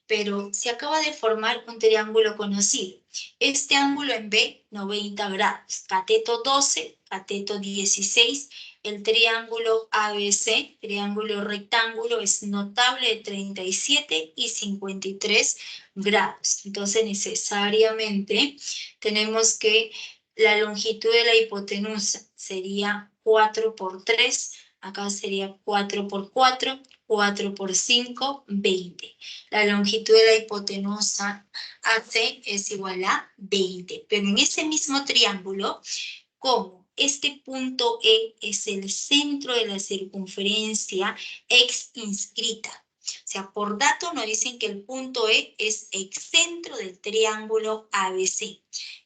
Pero se acaba de formar un triángulo conocido. Este ángulo en B, 90 grados, cateto 12, cateto 16, el triángulo ABC, triángulo rectángulo, es notable de 37 y 53 grados. Entonces, necesariamente tenemos que la longitud de la hipotenusa sería 4 por 3, acá sería 4 por 4, 4 por 5, 20. La longitud de la hipotenusa AC es igual a 20. Pero en ese mismo triángulo, como este punto E es el centro de la circunferencia X inscrita, o sea, por dato nos dicen que el punto E es excentro del triángulo ABC.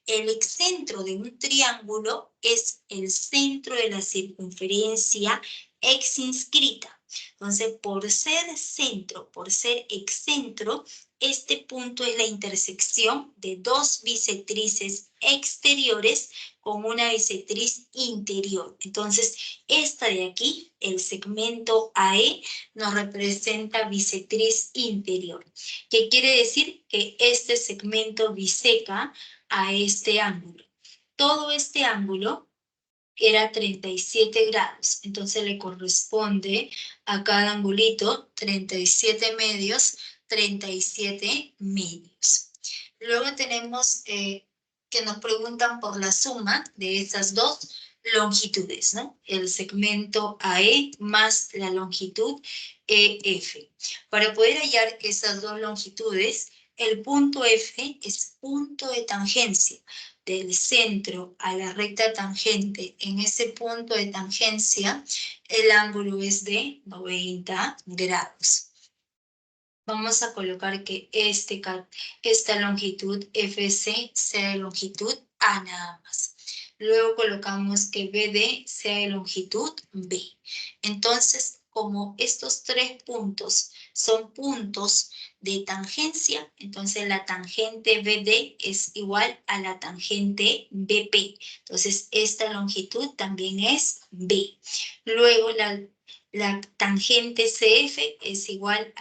El excentro de un triángulo es el centro de la circunferencia X inscrita. Entonces, por ser centro, por ser excentro, este punto es la intersección de dos bisectrices exteriores con una bisectriz interior. Entonces, esta de aquí, el segmento AE, nos representa bisectriz interior. ¿Qué quiere decir? Que este segmento biseca a este ángulo. Todo este ángulo era 37 grados, entonces le corresponde a cada angulito 37 medios, 37 medios. Luego tenemos que nos preguntan por la suma de esas dos longitudes, ¿no? El segmento AE más la longitud EF. Para poder hallar esas dos longitudes, el punto F es punto de tangencia del centro a la recta tangente. En ese punto de tangencia, el ángulo es de 90 grados. Vamos a colocar que esta longitud FC sea de longitud A nada más. Luego colocamos que BD sea de longitud B. Entonces, como estos 3 puntos son puntos de tangencia, entonces la tangente BD es igual a la tangente BP. Entonces, esta longitud también es B. Luego, la tangente CF es igual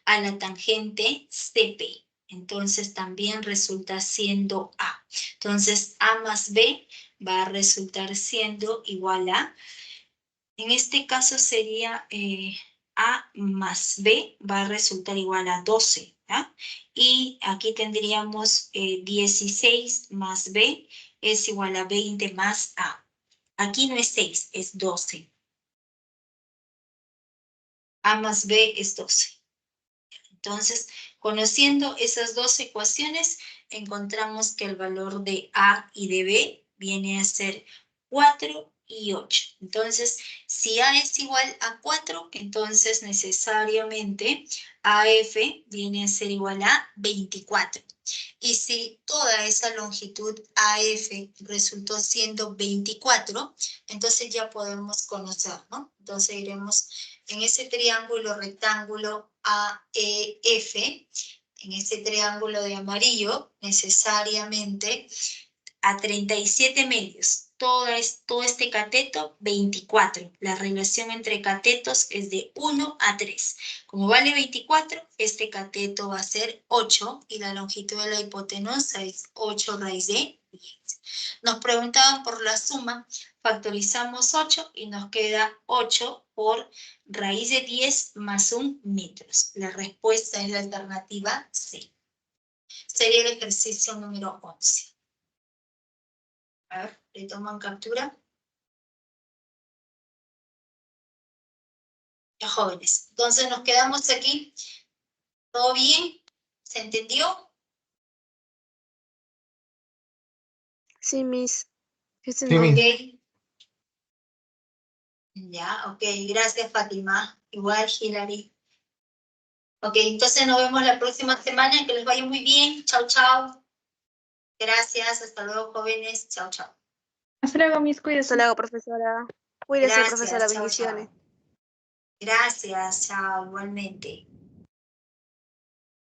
a la tangente CP. Entonces, también resulta siendo A. Entonces, A más B va a resultar siendo igual a, en este caso sería A más B va a resultar igual a 12. ¿Ya? Y aquí tendríamos 16 más B es igual a 20 más A. Aquí no es 6, es 12. A más B es 12. Entonces, conociendo esas dos ecuaciones, encontramos que el valor de A y de B viene a ser 4 y 8. Entonces, si A es igual a 4, entonces necesariamente AF viene a ser igual a 24. Y si toda esa longitud AF resultó siendo 24, entonces ya podemos conocer, ¿no? Entonces iremos en ese triángulo rectángulo AEF, en ese triángulo de amarillo, necesariamente a 37 medios. Todo este cateto, 24. La relación entre catetos es de 1 a 3. Como vale 24, este cateto va a ser 8 y la longitud de la hipotenusa es 8 raíz de 10. Nos preguntaban por la suma, factorizamos 8 y nos queda 8 por raíz de 10 más 1 metros. La respuesta es la alternativa C. Sería el ejercicio número 11. A ver, le toman captura. Ya, jóvenes. Entonces nos quedamos aquí. ¿Todo bien? ¿Se entendió? Sí, Miss. Sí, Ok. Miss. Ya, ok. Gracias, Fátima. Igual, Hilary. Ok, entonces nos vemos la próxima semana. Que les vaya muy bien. Chao, chao. Gracias. Hasta luego, jóvenes. Chao, chao. Hasta luego, mis Hasta cuídense. luego, profesora. Cuídese, profesora. Gracias. Chao, Bendiciones. chao. Gracias. Chao. Igualmente.